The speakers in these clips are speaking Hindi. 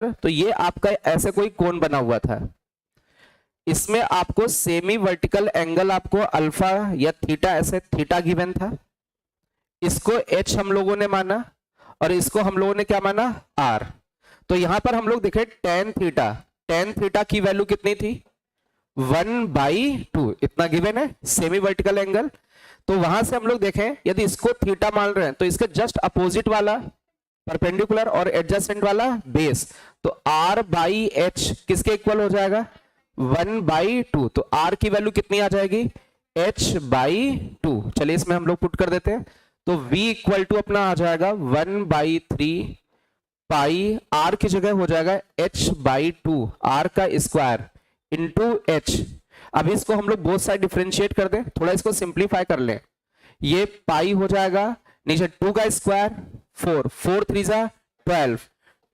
तो ये आपका ऐसे कोई कोण बना हुआ था, इसमें आपको सेमी वर्टिकल एंगल आपको अल्फा या थीटा, ऐसे थीटा गिवन था, इसको एच हम लोगों ने माना और इसको हम लोगों ने क्या माना, आर। तो यहां पर हम लोग देखें टेन थीटा की वैल्यू कितनी थी, 1/2, इतना गिवन है सेमी वर्टिकल एंगल। तो वहां से हम लोग देखें यदि इसको थीटा मान रहे हैं तो इसके जस्ट अपोजिट वाला परपेंडिकुलर और एडजेसेंट वाला बेस, तो आर बाई एच किसके इक्वल हो जाएगा, 1/2। तो आर की वैल्यू कितनी आ जाएगी, h/2। चलिए इसमें हम लोग पुट कर देते हैं, तो v इक्वल टू अपना आ जाएगा 1/3 पाई, आर की जगह हो जाएगा h/2 आर का स्क्वायर इंटू एच। अब इसको हम लोग बोथ साइड डिफरेंशिएट कर दें, थोड़ा इसको सिंप्लीफाई कर लें, ये पाई हो जाएगा, नीचे 2 का स्क्वायर 4, 4 3 जा 12,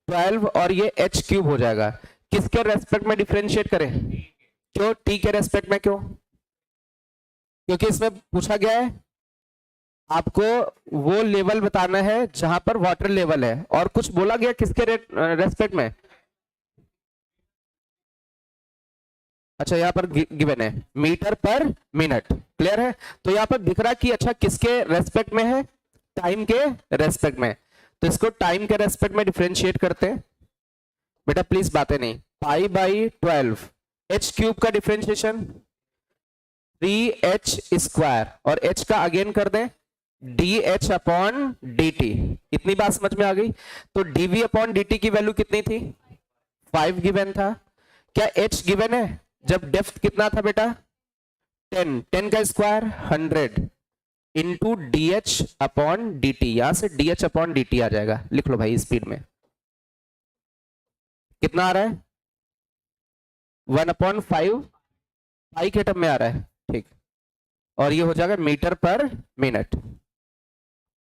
12 और ये h क्यूब हो जाएगा। किसके रेस्पेक्ट में डिफरेंशिएट करें, क्यों, t के रेस्पेक्ट में, क्यों, क्योंकि इसमें पूछा गया है आपको वो लेवल बताना है जहां पर वाटर लेवल है, और कुछ बोला गया किसके रेस्पेक्ट में, अच्छा यहाँ पर गिवन है मीटर पर मिनट, क्लियर है। तो यहाँ पर दिख रहा कि अच्छा किसके रेस्पेक्ट में है, टाइम के रेस्पेक्ट में, तो इसको टाइम के रेस्पेक्ट में डिफरेंशिएट करते हैं। बेटा प्लीज बातें नहीं, पाई/12 एच क्यूब का डिफरेंशिएशन 3h² और h का अगेन कर दें dh/dt, इतनी बात समझ में आ गई। तो dv/dt की वैल्यू कितनी थी, 5 गिवन था। क्या h गिवन है, जब डेप्थ कितना था बेटा 10, 10 का स्क्वायर 100 इंटू dh/dt, यहां से dh/dt आ जाएगा, लिख लो भाई स्पीड में, कितना आ रहा है 1/5 पाई के टर्म में आ रहा है, ठीक, और ये हो जाएगा मीटर पर मिनट,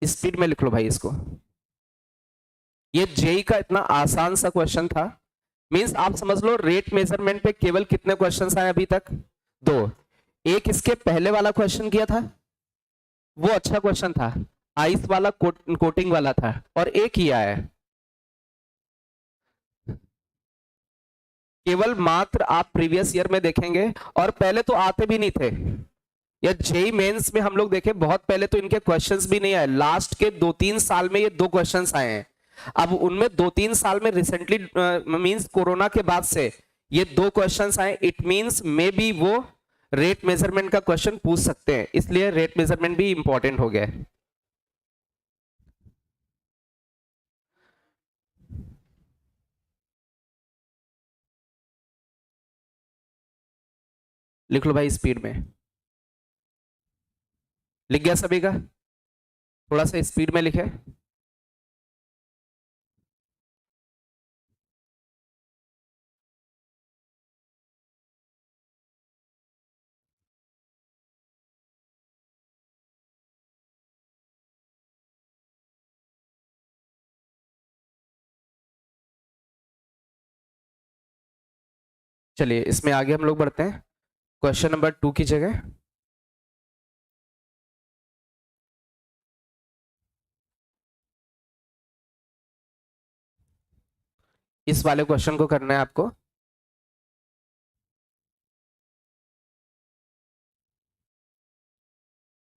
स्पीड में लिख लो भाई इसको। ये जेई का इतना आसान सा क्वेश्चन था, मींस आप समझ लो रेट मेजरमेंट पे केवल कितने क्वेश्चंस आए अभी तक, दो। एक इसके पहले वाला क्वेश्चन किया था, वो अच्छा क्वेश्चन था, आइस वाला कोटिंग वाला था, और एक ही आया है, केवल मात्र आप प्रीवियस ईयर में देखेंगे, और पहले तो आते भी नहीं थे, या जेई मेंस में हम लोग देखे बहुत पहले तो इनके क्वेश्चंस भी नहीं आए, लास्ट के 2-3 साल में ये 2 क्वेश्चंस आए हैं। अब उनमें 2-3 साल में रिसेंटली मींस कोरोना के बाद से ये 2 क्वेश्चंस आए, इट मींस मे बी वो रेट मेजरमेंट का क्वेश्चन पूछ सकते हैं, इसलिए रेट मेजरमेंट भी इंपॉर्टेंट हो गया है। लिख लो भाई स्पीड में, लिख गया सभी का, थोड़ा सा स्पीड में लिखे। चलिए इसमें आगे हम लोग बढ़ते हैं, क्वेश्चन नंबर 2 की जगह इस वाले क्वेश्चन को करना है आपको।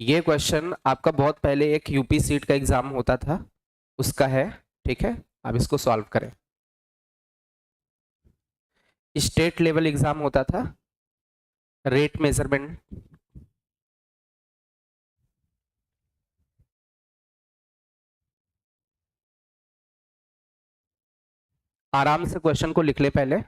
ये क्वेश्चन आपका बहुत पहले एक यूपी सीट का एग्जाम होता था उसका है, ठीक है, आप इसको सॉल्व करें। स्टेट लेवल एग्जाम होता था, रेट मेजरमेंट, आराम से क्वेश्चन को लिख ले पहले।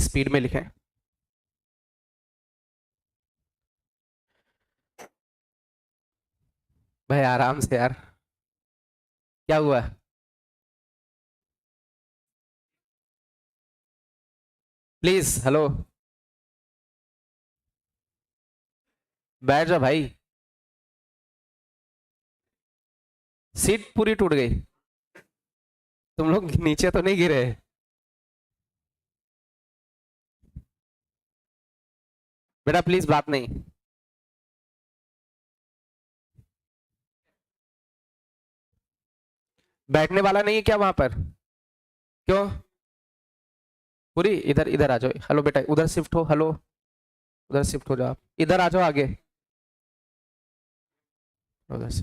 स्पीड में लिखें। भाई आराम से यार, क्या हुआ? प्लीज हेलो, बैठ जा भाई। सीट पूरी टूट गई? तुम लोग नीचे तो नहीं गिरे? बेटा प्लीज, बात नहीं। बैठने वाला नहीं है क्या वहां पर? क्यों? पूरी इधर, इधर आ जाओ। हेलो बेटा, उधर शिफ्ट हो। हेलो, उधर शिफ्ट हो जाओ। आप इधर आ जाओ आगे, उधर से।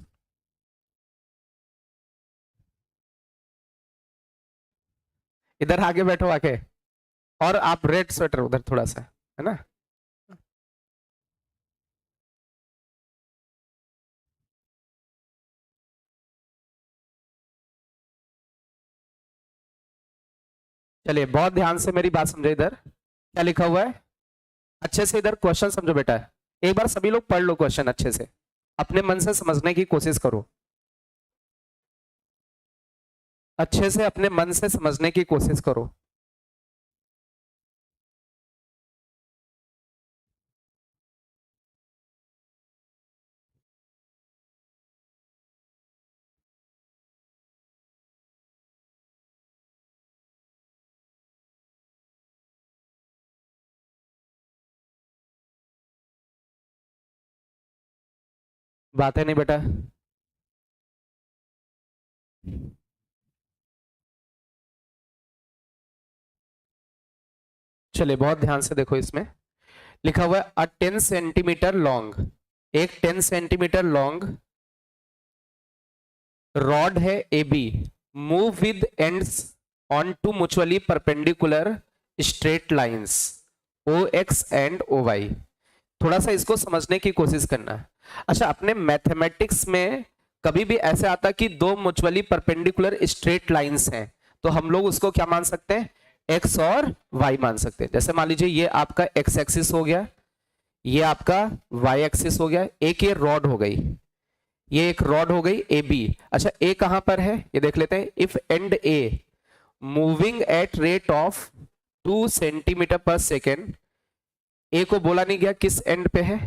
इधर आगे बैठो आके। और आप रेड स्वेटर उधर थोड़ा सा, है ना? चलिए बहुत ध्यान से मेरी बात समझो। इधर क्या लिखा हुआ है अच्छे से इधर क्वेश्चन समझो बेटा। एक बार सभी लोग पढ़ लो क्वेश्चन अच्छे से, अपने मन से समझने की कोशिश करो। अच्छे से अपने मन से समझने की कोशिश करो। बात है नहीं बेटा? चलिए बहुत ध्यान से देखो। इसमें लिखा हुआ है अ 10 सेंटीमीटर लॉन्ग, एक 10 सेंटीमीटर लॉन्ग रॉड है A B, move with ends on two mutually perpendicular straight lines O X and O Y. थोड़ा सा इसको समझने की कोशिश करना। अच्छा, अपने मैथमेटिक्स में कभी भी ऐसे आता कि दो म्यूचुअली परपेंडिकुलर स्ट्रेट लाइंस हैं, तो हम लोग उसको क्या मान सकते हैं? एक्स और वाई मान सकते हैं। जैसे मान लीजिए ये आपका एक्स एक्सिस हो गया, ये आपका वाई एक्सिस हो गया, एक ये रॉड हो गई, ये एक रॉड हो गई ए बी। अच्छा, ए कहां पर है ये देख लेते हैं। If and a moving at rate of 2 centimetre पर सेकेंड, ए को बोला नहीं गया किस एंड पे है।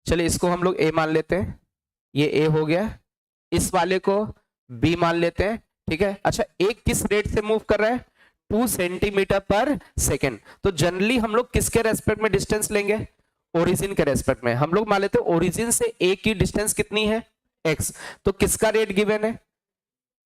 चलिए इसको हम लोग ए मान लेते हैं, ये ए हो गया। इस वाले को बी मान लेते हैं, ठीक है। अच्छा, ए किस रेट से मूव कर रहा है? 2 सेंटीमीटर पर सेकेंड। तो जनरली हम लोग किसके रेस्पेक्ट में डिस्टेंस लेंगे? ओरिजिन के रेस्पेक्ट में। हम लोग मान लेते हैं ओरिजिन से ए की डिस्टेंस कितनी है? एक्स। तो किसका रेट गिवन है?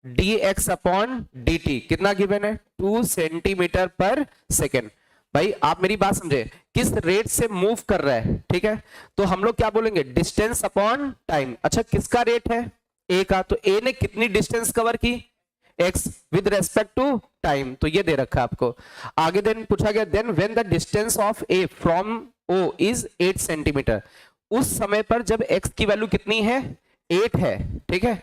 D x upon D T. कितना गिवन है? 2 सेंटीमीटर पर सेकेंड। भाई आप मेरी बात समझे, किस रेट से मूव कर रहा है, ठीक है। तो हम लोग क्या बोलेंगे? Distance upon time. अच्छा, किसका रेट है? ए का। तो ए ने कितनी डिस्टेंस कवर की? X with respect to time. तो ये दे रखा है आपको। आगे देन पूछा गया, then when the distance of A from O is 8 centimetre. उस समय पर जब एक्स की वैल्यू कितनी है? 8 है, ठीक है।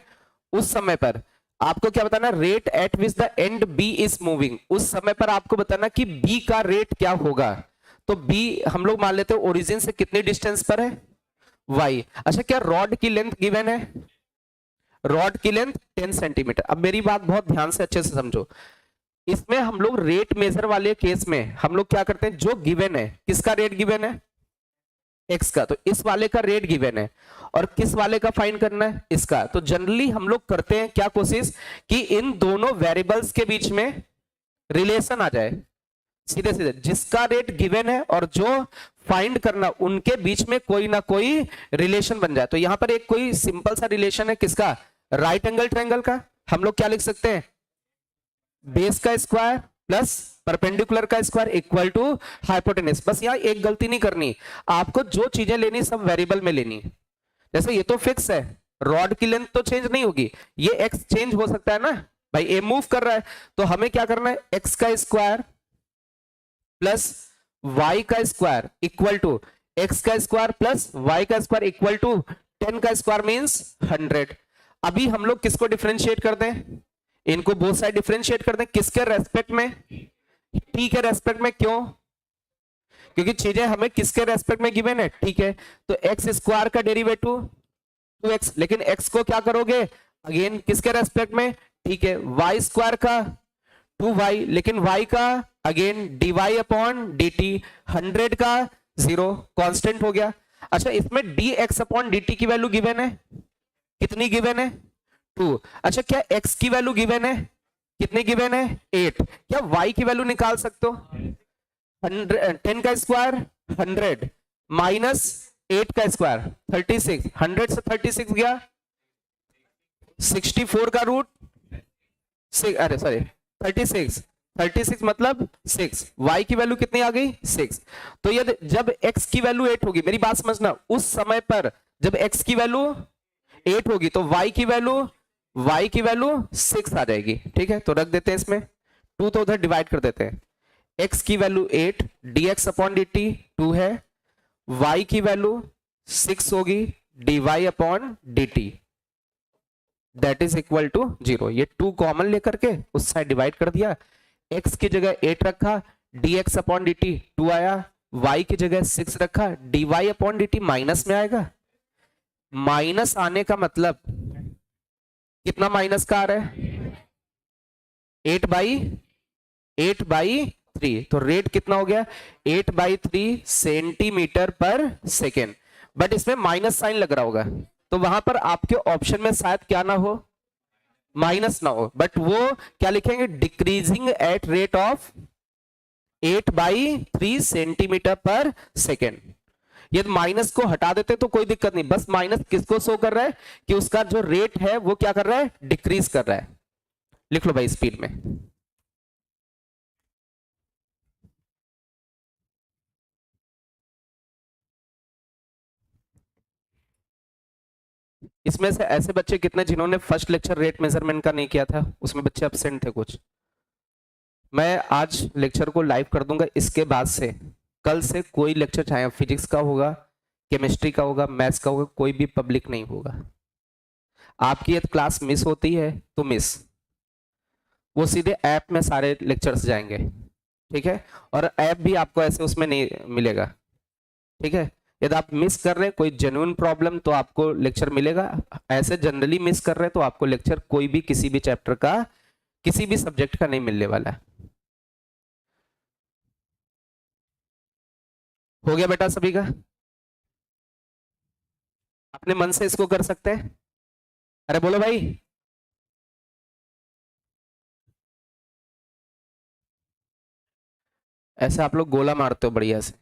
उस समय पर आपको क्या बताना? Rate at which the end B is moving. उस समय पर आपको बताना कि बी का रेट क्या होगा। तो बी हम लोग मान लेते हैं ओरिजिन से कितनी डिस्टेंस पर है? वाई। अच्छा, क्या रॉड की लेंथ गिवन है? रॉड की लेंथ 10 सेंटीमीटर। अब मेरी बात बहुत ध्यान से अच्छे से समझो। इसमें हम लोग रेट मेजर वाले केस में हम लोग क्या करते हैं? जो गिवन है, किसका रेट गिवन है? एक्स का। तो इस वाले का रेट गिवन है, और किस वाले का फाइंड करना है? इसका। तो जनरली हम लोग करते हैं क्या कोशिश कि इन दोनों वेरिएबल्स के बीच में रिलेशन आ जाए। सीधे सीधे जिसका रेट गिवन है और जो फाइंड करना, उनके बीच में कोई ना कोई रिलेशन बन जाए। तो यहां पर एक कोई सिंपल सा रिलेशन है किसका? राइट एंगल ट्रायंगल का। हम लोग क्या लिख सकते हैं? बेस का स्क्वायर प्लस परपेंडिकुलर का स्क्वायर इक्वल टू हाइपोटेनस। बस यहाँ एक गलती नहीं करनी, आपको जो चीजें लेनी सब वेरिएबल में लेनी है। जैसे ये तो फिक्स है, रॉड की लेंथ तो चेंज नहीं होगी, ये एक्स चेंज हो सकता है ना भाई, ए मूव कर रहा है। तो हमें क्या करना है? एक्स का स्क्वायर प्लस वाई का स्क्वायर इक्वल टू एक्स का स्क्वायर प्लस वाई का स्क्वायर इक्वल टू 10 का स्क्वायर मींस 100। अभी हम लोग किसको डिफरेंशिएट कर दें? इनको बोथ साइड डिफरेंशिएट कर दें। किसके रेस्पेक्ट में? टी के रेस्पेक्ट में। क्यों? क्योंकि चीजें हमें किसके रेस्पेक्ट में गिवन है, ठीक है। तो एक्स स्क्वायर का डेरिवेटिव 2x, लेकिन x को क्या करोगे अगेन किसके रेस्पेक्ट में, ठीक है। वाई स्क्वायर का 2y, लेकिन y का अगेन dy अपॉन dt, 100 का 0 कांस्टेंट हो गया। अच्छा, इसमें dx अपॉन dt की वैल्यू गिवन है, कितनी गिवन है 2। अच्छा, क्या x की वैल्यू गिवन है, कितनी गिवन है 8। क्या y की वैल्यू निकाल सकते हो, 10 का स्क्वायर 100 माइनस 8 का स्क्वायर 36, 100 से 36 गया 64 का रूट, अरे सॉरी 36, 36 मतलब 6, y की वैल्यू कितनी आ गई 6। तो यदि जब x की वैल्यू 8 होगी, मेरी बात समझना, उस समय पर जब x की वैल्यू 8 होगी तो y की वैल्यू 6 आ जाएगी, ठीक है। तो रख देते हैं इसमें 2, तो उधर डिवाइड कर देते हैं। x की वैल्यू 8, dx अपॉन dt 2 है, y की वैल्यू 6 होगी, dy upon dt that is equal to 0। ये 2 कॉमन लेकर के उस साइड डिवाइड कर दिया, x की जगह 8 रखा, dx अपॉन dt 2 आया, y की जगह 6 रखा, dy अपॉन dt माइनस में आएगा। माइनस आने का मतलब कितना माइनस का आ रहा है 8/3, तो रेट कितना हो गया 8/3 सेंटीमीटर पर सेकेंड। बट इसमें माइनस साइन लग रहा होगा, तो वहां पर आपके ऑप्शन में शायद क्या ना हो, माइनस ना हो, बट वो क्या लिखेंगे decreasing at rate of 8/3 centimetre पर सेकेंड। यदि माइनस को हटा देते तो कोई दिक्कत नहीं, बस माइनस किसको शो कर रहा है कि उसका जो रेट है वो क्या कर रहा है, डिक्रीज कर रहा है। लिख लो भाई स्पीड में। इसमें से ऐसे बच्चे कितने जिन्होंने फर्स्ट लेक्चर रेट मेजरमेंट का नहीं किया था, उसमें बच्चे एब्सेंट थे कुछ। मैं आज लेक्चर को लाइव कर दूंगा, इसके बाद से कल से कोई लेक्चर चाहे फिजिक्स का होगा, केमिस्ट्री का होगा, मैथ्स का होगा, कोई भी पब्लिक नहीं होगा। आपकी यदि क्लास मिस होती है तो मिस, वो सीधे ऐप में सारे लेक्चर्स जाएंगे, ठीक है। और ऐप भी आपको ऐसे उसमें नहीं मिलेगा, ठीक है। यदि आप मिस कर रहे हैं कोई जेन्युइन प्रॉब्लम तो आपको लेक्चर मिलेगा, ऐसे जनरली मिस कर रहे हैं तो आपको लेक्चर कोई भी किसी भी चैप्टर का किसी भी सब्जेक्ट का नहीं मिलने वाला। हो गया बेटा सभी का? अपने मन से इसको कर सकते हैं? अरे बोलो भाई। ऐसे आप लोग गोला मारते हो बढ़िया से,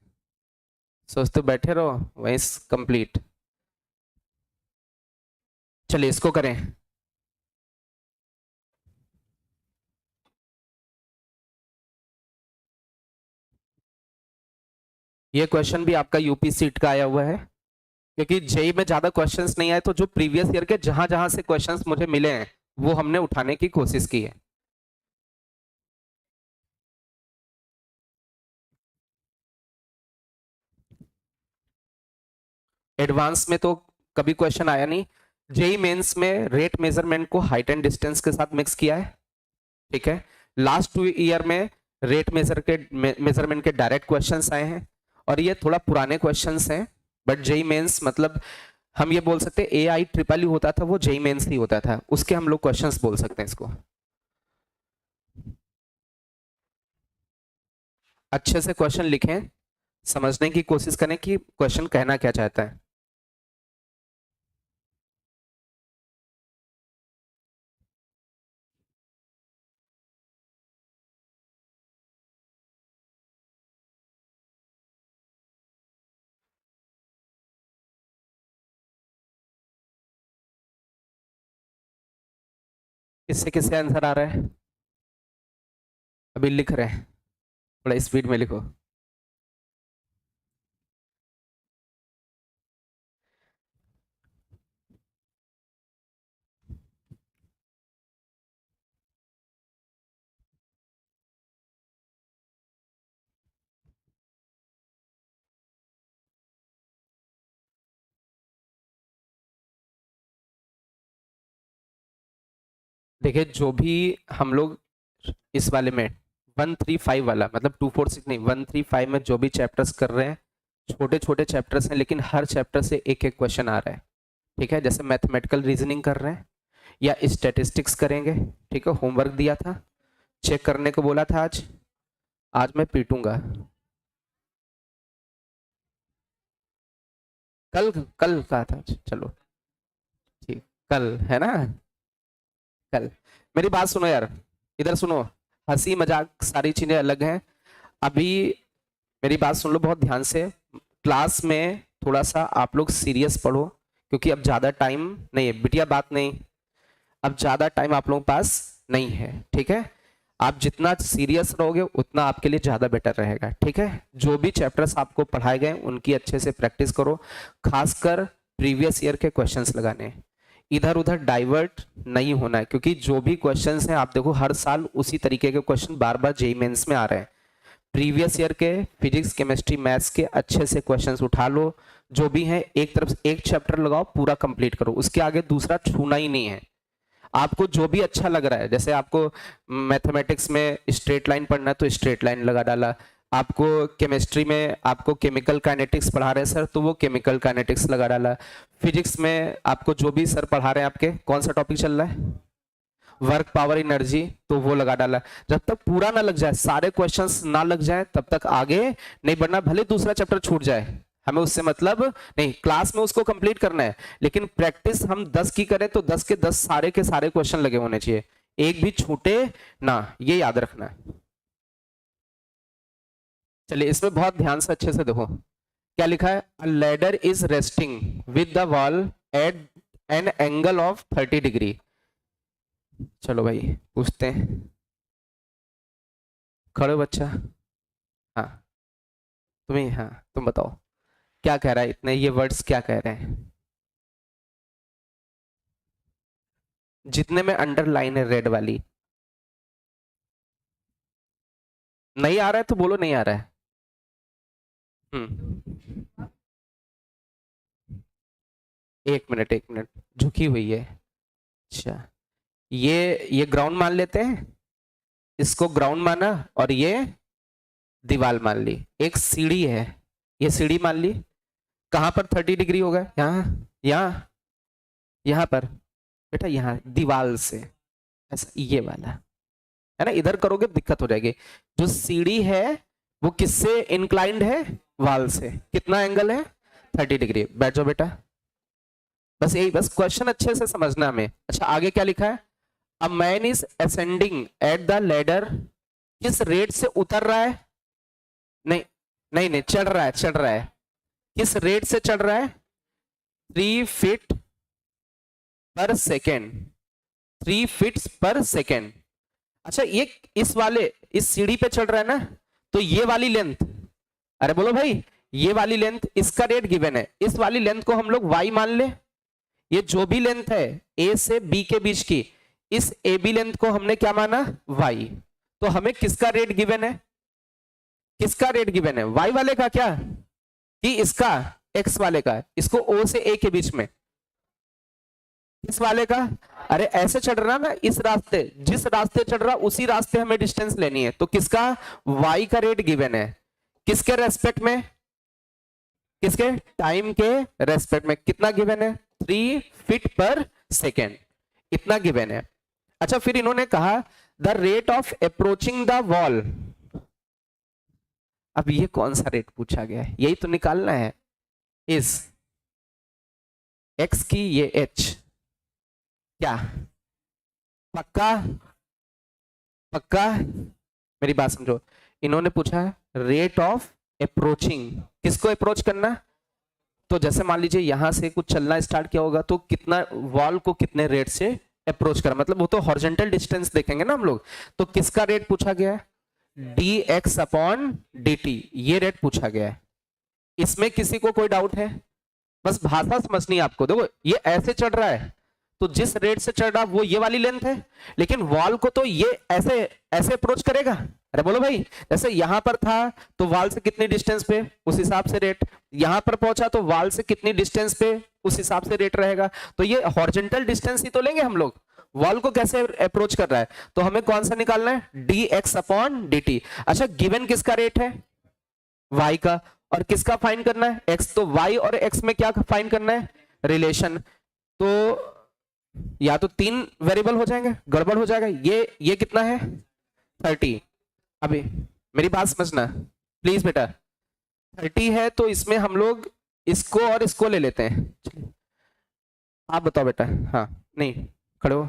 सोचते हो बैठे रहो वहीं कंप्लीट। चलिए इसको करें। ये क्वेश्चन भी आपका यूपी सीट का आया हुआ है, क्योंकि जेई में ज्यादा क्वेश्चंस नहीं आए, तो जो प्रीवियस ईयर के जहां जहां से क्वेश्चंस मुझे मिले हैं वो हमने उठाने की कोशिश की है। एडवांस में तो कभी क्वेश्चन आया नहीं। जेई मेंस में रेट मेजरमेंट को हाइट एंड डिस्टेंस के साथ मिक्स किया है, ठीक है। लास्ट 2 ईयर में रेट मेजरमेंट के डायरेक्ट क्वेश्चंस आए हैं, और ये थोड़ा पुराने क्वेश्चंस हैं। बट जेई मेंस मतलब हम ये बोल सकते हैं AI-EEE होता था, वो जेई मेंस ही होता था, उसके हम लोग क्वेश्चंस बोल सकते हैं इसको। अच्छे से क्वेश्चन लिखें, समझने की कोशिश करें कि क्वेश्चन कहना क्या चाहता है। किससे किससे आंसर आ रहा है? अभी लिख रहे हैं, थोड़ा स्पीड में लिखो। देखिए जो भी हम लोग इस वाले में 135 वाला, मतलब 246 नहीं, 135 में जो भी चैप्टर्स कर रहे हैं छोटे छोटे चैप्टर्स हैं, लेकिन हर चैप्टर से एक एक क्वेश्चन आ रहा है, ठीक है। जैसे मैथमेटिकल रीजनिंग कर रहे हैं या स्टैटिस्टिक्स करेंगे, ठीक है। होमवर्क दिया था, चेक करने को बोला था, आज मैं पीटूंगा। कल कल कहा था, चलो ठीक, कल है ना, कल। मेरी बात सुनो यार, इधर सुनो, हंसी मजाक सारी चीजें अलग हैं। अभी मेरी बात सुन लो बहुत ध्यान से, क्लास में थोड़ा सा आप लोग सीरियस पढ़ो, क्योंकि अब ज्यादा टाइम नहीं है बिटिया, बात नहीं, अब ज्यादा टाइम आप लोगों के पास नहीं है, ठीक है। आप जितना सीरियस रहोगे उतना आपके लिए ज्यादा बेटर रहेगा, ठीक है। जो भी चैप्टर्स आपको पढ़ाए गए उनकी अच्छे से प्रैक्टिस करो, खासकर प्रीवियस ईयर के क्वेश्चंस लगाने, इधर उधर डाइवर्ट नहीं होना है, क्योंकि जो भी क्वेश्चंस हैं आप देखो हर साल उसी तरीके के क्वेश्चन बार बार जेईई मेंस में आ रहे हैं। प्रीवियस ईयर के फिजिक्स केमिस्ट्री मैथ्स के अच्छे से क्वेश्चंस उठा लो, जो भी हैं एक तरफ से एक चैप्टर लगाओ, पूरा कंप्लीट करो, उसके आगे दूसरा छूना ही नहीं है। आपको जो भी अच्छा लग रहा है, जैसे आपको मैथमेटिक्स में स्ट्रेट लाइन पढ़ना है तो स्ट्रेट लाइन लगा डाला, आपको केमिस्ट्री में आपको केमिकल काइनेटिक्स पढ़ा रहे हैं सर तो वो केमिकल काइनेटिक्स लगा डाला, फिजिक्स में आपको जो भी सर पढ़ा रहे हैं, आपके कौन सा टॉपिक चल रहा है, वर्क पावर एनर्जी, तो वो लगा डाला। जब तक पूरा ना लग जाए, सारे क्वेश्चंस ना लग जाए, तब तक आगे नहीं बढ़ना। भले दूसरा चैप्टर छूट जाए, हमें उससे मतलब नहीं, क्लास में उसको कंप्लीट करना है, लेकिन प्रैक्टिस हम 10 की करें तो 10 के 10 सारे के सारे क्वेश्चन लगे होने चाहिए, एक भी छूटे ना, ये याद रखना है। चलिए इसमें बहुत ध्यान से अच्छे से देखो क्या लिखा है, अ ladder is resting with the wall at an angle of 30 degree. चलो भाई पूछते हैं, खड़े हो बच्चा, हाँ तुम्हें, हाँ तुम बताओ क्या कह रहा है, इतने ये वर्ड्स क्या कह रहे हैं, जितने में अंडरलाइन है रेड वाली। नहीं आ रहा है तो बोलो नहीं आ रहा है। एक मिनट झुकी हुई है, अच्छा ये ग्राउंड मान लेते हैं, इसको ग्राउंड माना और ये दीवार मान ली, एक सीढ़ी है, ये सीढ़ी मान ली, कहां पर 30 डिग्री होगा, यहाँ यहाँ यहाँ पर बेटा, यहाँ दीवार से ऐसा, ये वाला है ना, इधर करोगे दिक्कत हो जाएगी। जो सीढ़ी है वो किससे इंक्लाइंड है, वाल से, कितना एंगल है 30 डिग्री। बैठ जाओ बेटा, बस यही, बस क्वेश्चन अच्छे से समझना हमें। अच्छा आगे क्या लिखा है, a man is ascending at the ladder, किस रेट से उतर रहा है, नहीं नहीं नहीं, चढ़ रहा है, चढ़ रहा है, किस रेट से चढ़ रहा है, 3 फीट पर सेकेंड, 3 फीट पर सेकेंड। अच्छा ये इस सीढ़ी पे चढ़ रहा है ना, तो ये वाली लेंथ, अरे बोलो भाई, ये वाली लेंथ, इसका रेट गिवन है, इस वाली लेंथ को हम लोग y मान ले, ये जो भी लेंथ है a से b के बीच की, इस AB लेंथ को हमने क्या माना, y, तो हमें किसका रेट गिवन है, किसका रेट गिवन है, y वाले का क्या, कि इसका x वाले का, इसको o से a के बीच में, इस वाले का, अरे ऐसे चढ़ रहा ना, इस रास्ते, जिस रास्ते चढ़ रहा उसी रास्ते हमें डिस्टेंस लेनी है, तो किसका y का रेट गिवन है, किसके रेस्पेक्ट में, किसके टाइम के रेस्पेक्ट में, कितना गिवन है 3 फीट पर सेकेंड, इतना गिवन है। अच्छा फिर इन्होंने कहा the rate of approaching the wall, अब ये कौन सा रेट पूछा गया है, यही तो निकालना है, इस x की ये h, क्या पक्का, पक्का मेरी बात समझो, इन्होंने पूछा रेट ऑफ अप्रोचिंग, किसको अप्रोच करना, तो जैसे मान लीजिए यहां से कुछ चलना स्टार्ट किया होगा, तो कितना वॉल को कितने रेट से अप्रोच करा, मतलब वो तो हॉरिजॉन्टल डिस्टेंस देखेंगे ना हम लोग, तो किसका रेट पूछा गया है, dx अपॉन dt, ये रेट पूछा गया है। इसमें किसी को कोई डाउट है, बस भाषा समझनी है आपको। देखो ये ऐसे चढ़ रहा है, तो जिस रेट से चढ़ रहा वो ये वाली लेंथ है, लेकिन वॉल को तो ये ऐसे ऐसे अप्रोच करेगा, अरे बोलो भाई, जैसे यहां पर था तो वॉल से कितनी डिस्टेंस पे, उस हिसाब से रेट, यहां पर पहुंचा तो वॉल से कितनी डिस्टेंस पे, उस हिसाब से रेट रहेगा। तो ये हॉरिजॉन्टल डिस्टेंस ही तो लेंगे हम लोग, वॉल को कैसे अप्रोच कर रहा है, तो हमें कौन सा निकालना है, D x upon D T. अच्छा गिवन किसका रेट है, y का, और किसका फाइंड करना है, x। तो y और x में क्या फाइंड करना है, रिलेशन। तो या तो 3 वेरिएबल हो जाएंगे, गड़बड़ हो जाएगा। ये कितना है 30। अभी मेरी बात समझना प्लीज बेटा, 30 है तो इसमें हम लोग इसको और इसको ले लेते हैं। चलिए आप बताओ बेटा, हाँ नहीं खड़े हो,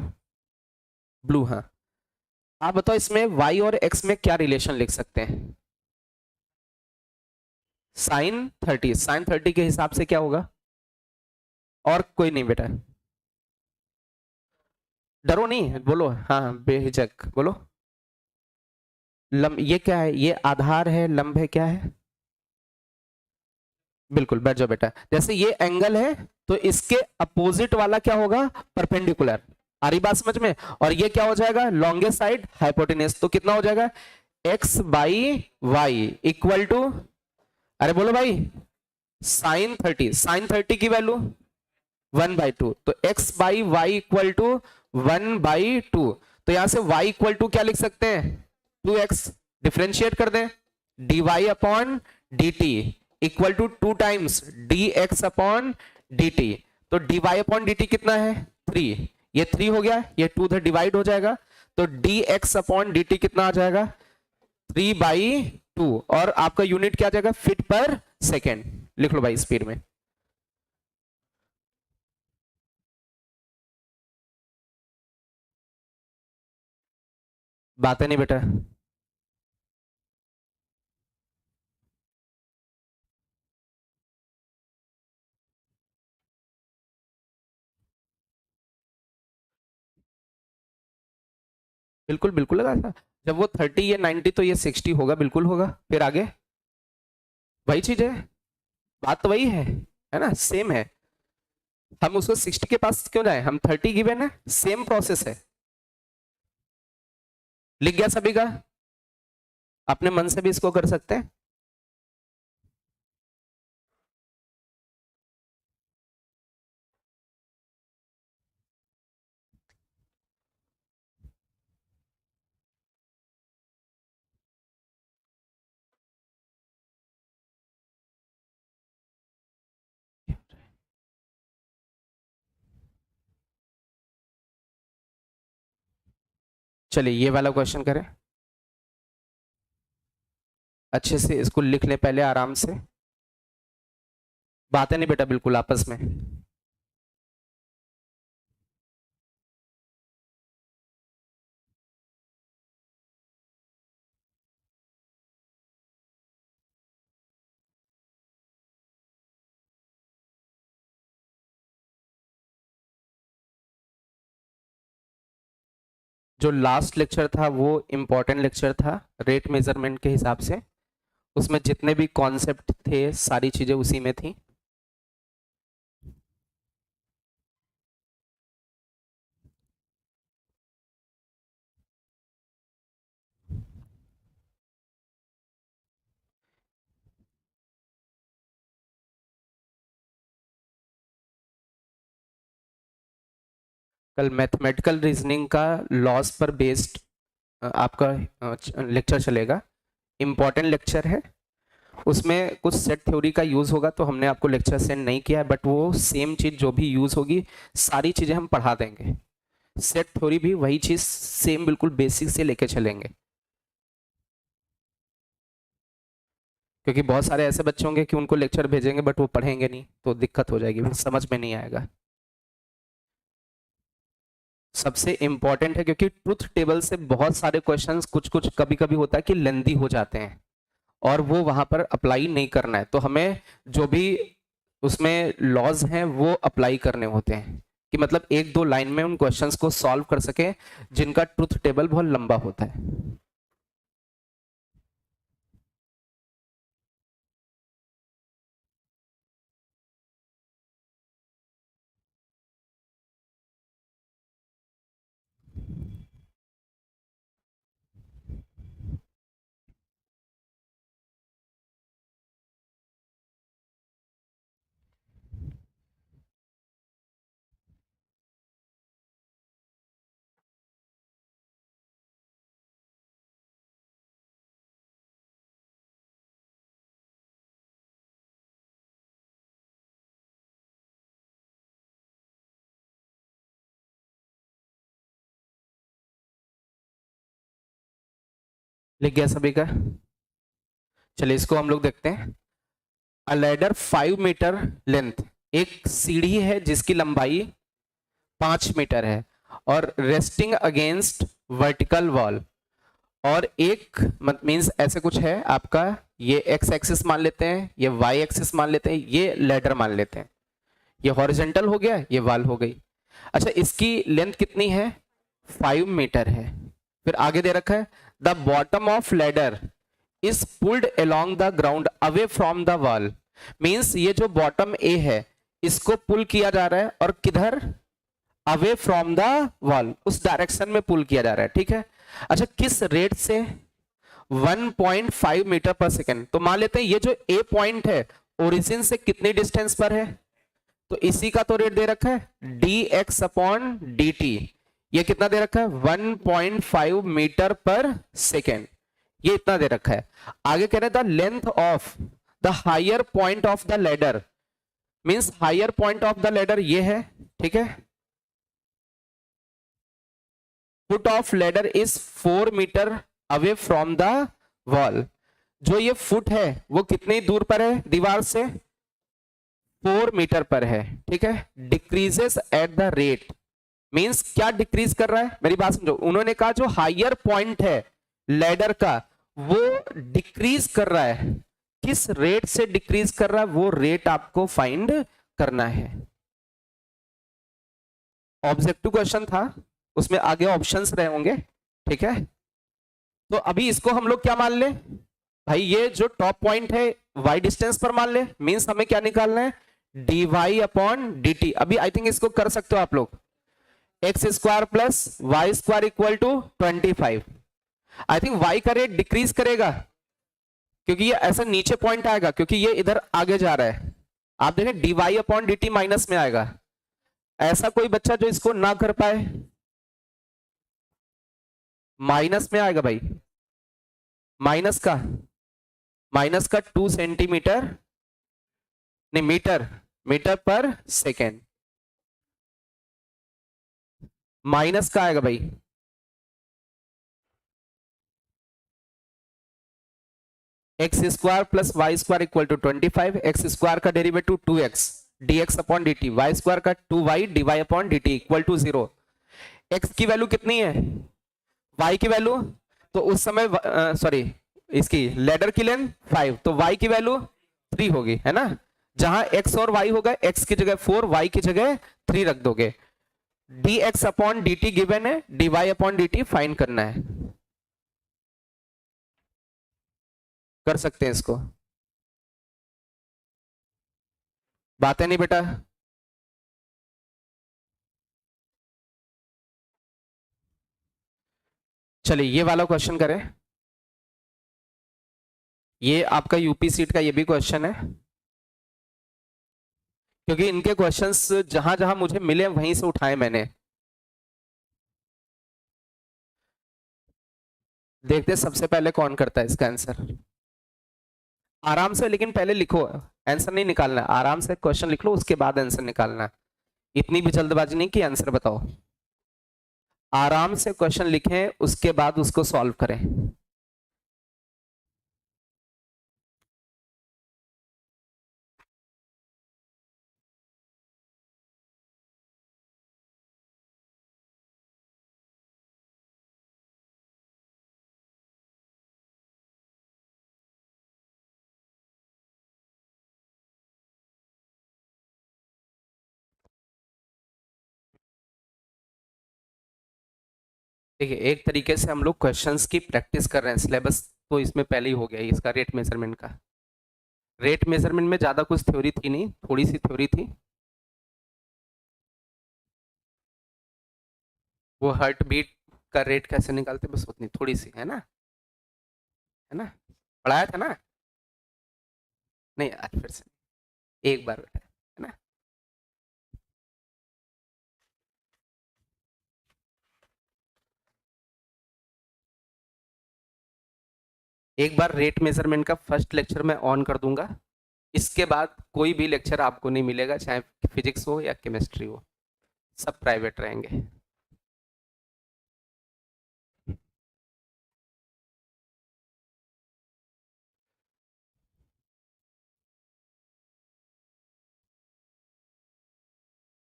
ब्लू, हाँ आप बताओ इसमें y और x में क्या रिलेशन लिख सकते हैं, साइन 30 के हिसाब से क्या होगा, और कोई नहीं बेटा, डरो नहीं, बोलो हाँ बेहिचक बोलो। लंब ये क्या है, ये आधार है, लंब है, क्या है, बिल्कुल बैठ जाओ बेटा। जैसे ये एंगल है तो इसके अपोजिट वाला क्या होगा, परपेंडिकुलर। आ रही बात समझ में, और ये क्या हो जाएगा, लॉन्गेस्ट साइड हाइपोटेन्यूज। तो कितना हो जाएगा, x by Y equal to, अरे बोलो भाई, साइन 30 की वैल्यू 1/2, तो x by Y equal to 1/2। तो यहां से y इक्वल टू क्या लिख सकते हैं, 2x। डिफ्रेंशिएट कर दें, dy upon D T equal to 2 times dx upon D T. तो dy अपॉन डी टी कितना है 3, ये 3 हो गया, ये 2 उधर डिवाइड हो जाएगा, तो dx अपॉन डी टी कितना आ जाएगा 3/2, और आपका यूनिट क्या आ जाएगा, फीट पर सेकेंड। लिख लो भाई स्पीड में। बातें नहीं बेटा, बिल्कुल बिल्कुल लगा था। जब वो 30 ये 90 तो ये 60 होगा, बिल्कुल होगा। फिर आगे वही चीज है, बात तो वही है ना, सेम है। हम उसको 60 के पास क्यों जाए, हम 30 गिवन है, सेम प्रोसेस है। लिख गया सभी का, अपने मन से भी इसको कर सकते हैं। चलिए ये वाला क्वेश्चन करें, अच्छे से इसको लिख लें पहले आराम से। बातें नहीं बेटा बिल्कुल आपस में। जो लास्ट लेक्चर था वो इम्पोर्टेंट लेक्चर था रेट मेजरमेंट के हिसाब से, उसमें जितने भी कॉन्सेप्ट थे सारी चीजें उसी में थी। कल मैथमेटिकल रीजनिंग का लॉस पर बेस्ड आपका लेक्चर चलेगा, इम्पॉर्टेंट लेक्चर है। उसमें कुछ सेट थ्योरी का यूज होगा, तो हमने आपको लेक्चर सेंड नहीं किया है, बट वो सेम चीज जो भी यूज होगी सारी चीजें हम पढ़ा देंगे। सेट थ्योरी भी वही चीज सेम बिल्कुल बेसिक से लेके चलेंगे, क्योंकि बहुत सारे ऐसे बच्चे होंगे कि उनको लेक्चर भेजेंगे बट वो पढ़ेंगे नहीं, तो दिक्कत हो जाएगी, फिर समझ में नहीं आएगा। सबसे इंपॉर्टेंट है, क्योंकि ट्रुथ टेबल से बहुत सारे क्वेश्चंस कुछ कुछ कभी कभी होता है कि लेंदी हो जाते हैं, और वो वहां पर अप्लाई नहीं करना है, तो हमें जो भी उसमें लॉज हैं वो अप्लाई करने होते हैं, कि मतलब 1-2 लाइन में उन क्वेश्चंस को सॉल्व कर सके जिनका ट्रुथ टेबल बहुत लंबा होता है। लिख गया सभी का? चलिए इसको हम लोग देखते हैं। अ लैडर 5 मीटर लेंथ, एक सीढ़ी है जिसकी लंबाई 5 मीटर है और रेस्टिंग अगेंस्ट वर्टिकल वॉल, और एक मीन्स ऐसे कुछ है आपका, ये एक्स एक्सिस मान लेते हैं, ये वाई एक्सिस मान लेते हैं, ये लेडर मान लेते हैं, ये हॉरिजेंटल हो गया, ये वाल हो गई। अच्छा, इसकी लेंथ कितनी है? 5 मीटर है। फिर आगे दे रखा है the bottom of ladder is pulled along the ground away from the wall. Means ये जो बॉटम ए है इसको पुल किया जा रहा है, और किधर? अवे फ्रॉम द वॉल, उस डायरेक्शन में पुल किया जा रहा है, ठीक है। अच्छा, किस रेट से? 1.5 मीटर पर सेकेंड। तो मान लेते हैं ये जो ए पॉइंट है ओरिजिन से कितनी डिस्टेंस पर है, तो इसी का तो रेट दे रखा है D x upon D T. ये कितना दे रखा है? 1.5 मीटर पर सेकेंड, ये इतना दे रखा है। आगे कह रहे the length of the higher point of the ladder, means higher point of the ladder ये है, ठीक है। Foot of ladder is 4 metre away from the wall. जो ये फुट है वो कितनी दूर पर है दीवार से? 4 मीटर पर है, ठीक है। Decreases eight the rate, means क्या डिक्रीज कर रहा है? मेरी बात समझो, उन्होंने कहा जो हायर पॉइंट है लेडर का वो डिक्रीज कर रहा है। किस रेट से डिक्रीज कर रहा है वो रेट आपको फाइंड करना है। ऑब्जेक्टिव क्वेश्चन था, उसमें आगे ऑप्शंस रहे होंगे, ठीक है। तो अभी इसको हम लोग क्या मान ले भाई, ये जो टॉप पॉइंट है वाई डिस्टेंस पर मान ले, मींस हमें क्या निकालना है? D Y upon D T. अभी आई थिंक इसको कर सकते हो आप लोग, X square plus Y square equal to 25। I think Y का रेट डिक्रीज करेगा क्योंकि ये ऐसा नीचे पॉइंट आएगा, क्योंकि ये इधर आगे जा रहा है। आप देखें D Y upon D T minus में आएगा। ऐसा कोई बच्चा जो इसको ना कर पाए, माइनस में आएगा भाई। माइनस का 2 सेंटीमीटर, नहीं मीटर, मीटर पर सेकेंड, माइनस का आएगा भाई। X square plus Y square equal to 25, x square का derivative 2x d x upon D t, y square का 2y d Y upon D T equal to 0। X की वैल्यू कितनी है? y की वैल्यू, तो उस समय सॉरी इसकी लेडर की लेंथ 5, तो y की वैल्यू 3 होगी, है ना। जहां x और y होगा, x की जगह 4, y की जगह 3 रख दोगे। D x upon D t given है, D Y upon D t find करना है। कर सकते हैं इसको? बात है नहीं बेटा? चलिए ये वाला क्वेश्चन करें। ये आपका यूपी सीट का ये भी क्वेश्चन है, क्योंकि इनके क्वेश्चंस जहां जहां मुझे मिले वहीं से उठाए मैंने। देखते सबसे पहले कौन करता है इसका आंसर। आराम से, लेकिन पहले लिखो, आंसर नहीं निकालना, आराम से क्वेश्चन लिख लो उसके बाद आंसर निकालना। इतनी भी जल्दबाजी नहीं कि आंसर बताओ। आराम से क्वेश्चन लिखें उसके बाद उसको सॉल्व करें। देखिए, एक तरीके से हम लोग क्वेश्चंस की प्रैक्टिस कर रहे हैं। सिलेबस तो इसमें पहले ही हो गया है इसका, रेट मेजरमेंट का। रेट मेजरमेंट में ज़्यादा कुछ थ्योरी थी नहीं, थोड़ी सी थ्योरी थी। वो हार्ट बीट का रेट कैसे निकालते, बस उतनी थोड़ी सी है ना, है ना। पढ़ाया था ना? नहीं, आज फिर से एक बार है ना। एक बार रेट मेजरमेंट का फर्स्ट लेक्चर मैं ऑन कर दूंगा, इसके बाद कोई भी लेक्चर आपको नहीं मिलेगा, चाहे फिजिक्स हो या केमिस्ट्री हो, सब प्राइवेट रहेंगे।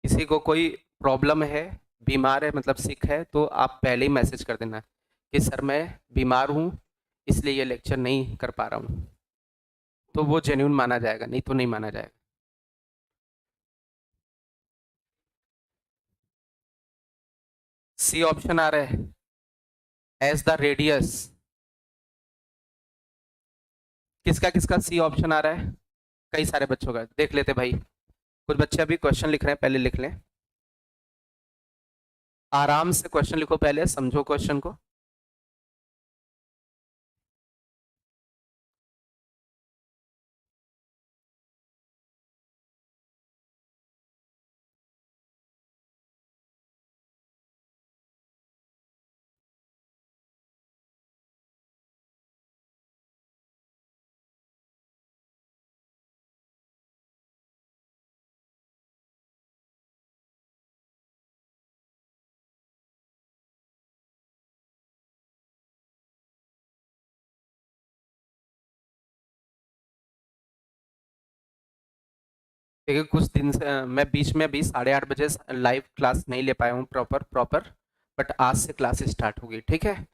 किसी को कोई प्रॉब्लम है, बीमार है, मतलब सिक है, तो आप पहले ही मैसेज कर देना कि सर मैं बीमार हूँ, इसलिए ये लेक्चर नहीं कर पा रहा हूँ, तो वो जेन्युइन माना जाएगा, नहीं तो नहीं माना जाएगा। सी ऑप्शन आ रहा है, एज द रेडियस। किसका किसका सी ऑप्शन आ रहा है? कई सारे बच्चों का, देख लेते भाई। कुछ बच्चे अभी क्वेश्चन लिख रहे हैं, पहले लिख लें। आराम से क्वेश्चन लिखो, पहले समझो क्वेश्चन को। देखिए कुछ दिन से मैं बीच में अभी 8:30 बजे लाइव क्लास नहीं ले पाया हूँ प्रॉपर प्रॉपर, बट आज से क्लास स्टार्ट होगी, ठीक है।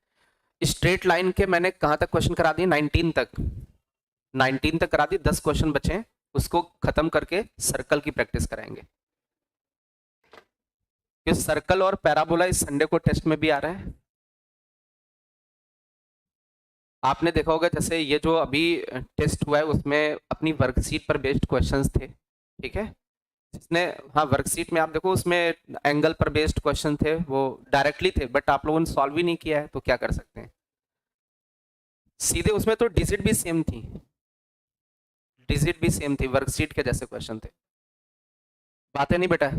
स्ट्रेट लाइन के मैंने कहाँ तक क्वेश्चन करा दिए? 19 तक, 19 तक करा दी, 10 क्वेश्चन बचे हैं, उसको खत्म करके सर्कल की प्रैक्टिस कराएंगे। कि सर्कल और पैराबोला इस संडे को टेस्ट में भी आ रहा है। आपने देखा होगा जैसे ये जो अभी टेस्ट हुआ है उसमें अपनी वर्कशीट पर बेस्ड क्वेश्चंस थे, ठीक है। जिसने, हाँ वर्कशीट में आप देखो उसमें एंगल पर बेस्ड क्वेश्चन थे, वो डायरेक्टली थे, बट आप लोगों ने सॉल्व ही नहीं किया है, तो क्या कर सकते हैं। सीधे उसमें तो डिजिट भी सेम थी, डिजिट भी सेम थी, वर्कशीट के जैसे क्वेश्चन थे। बातें नहीं बेटा,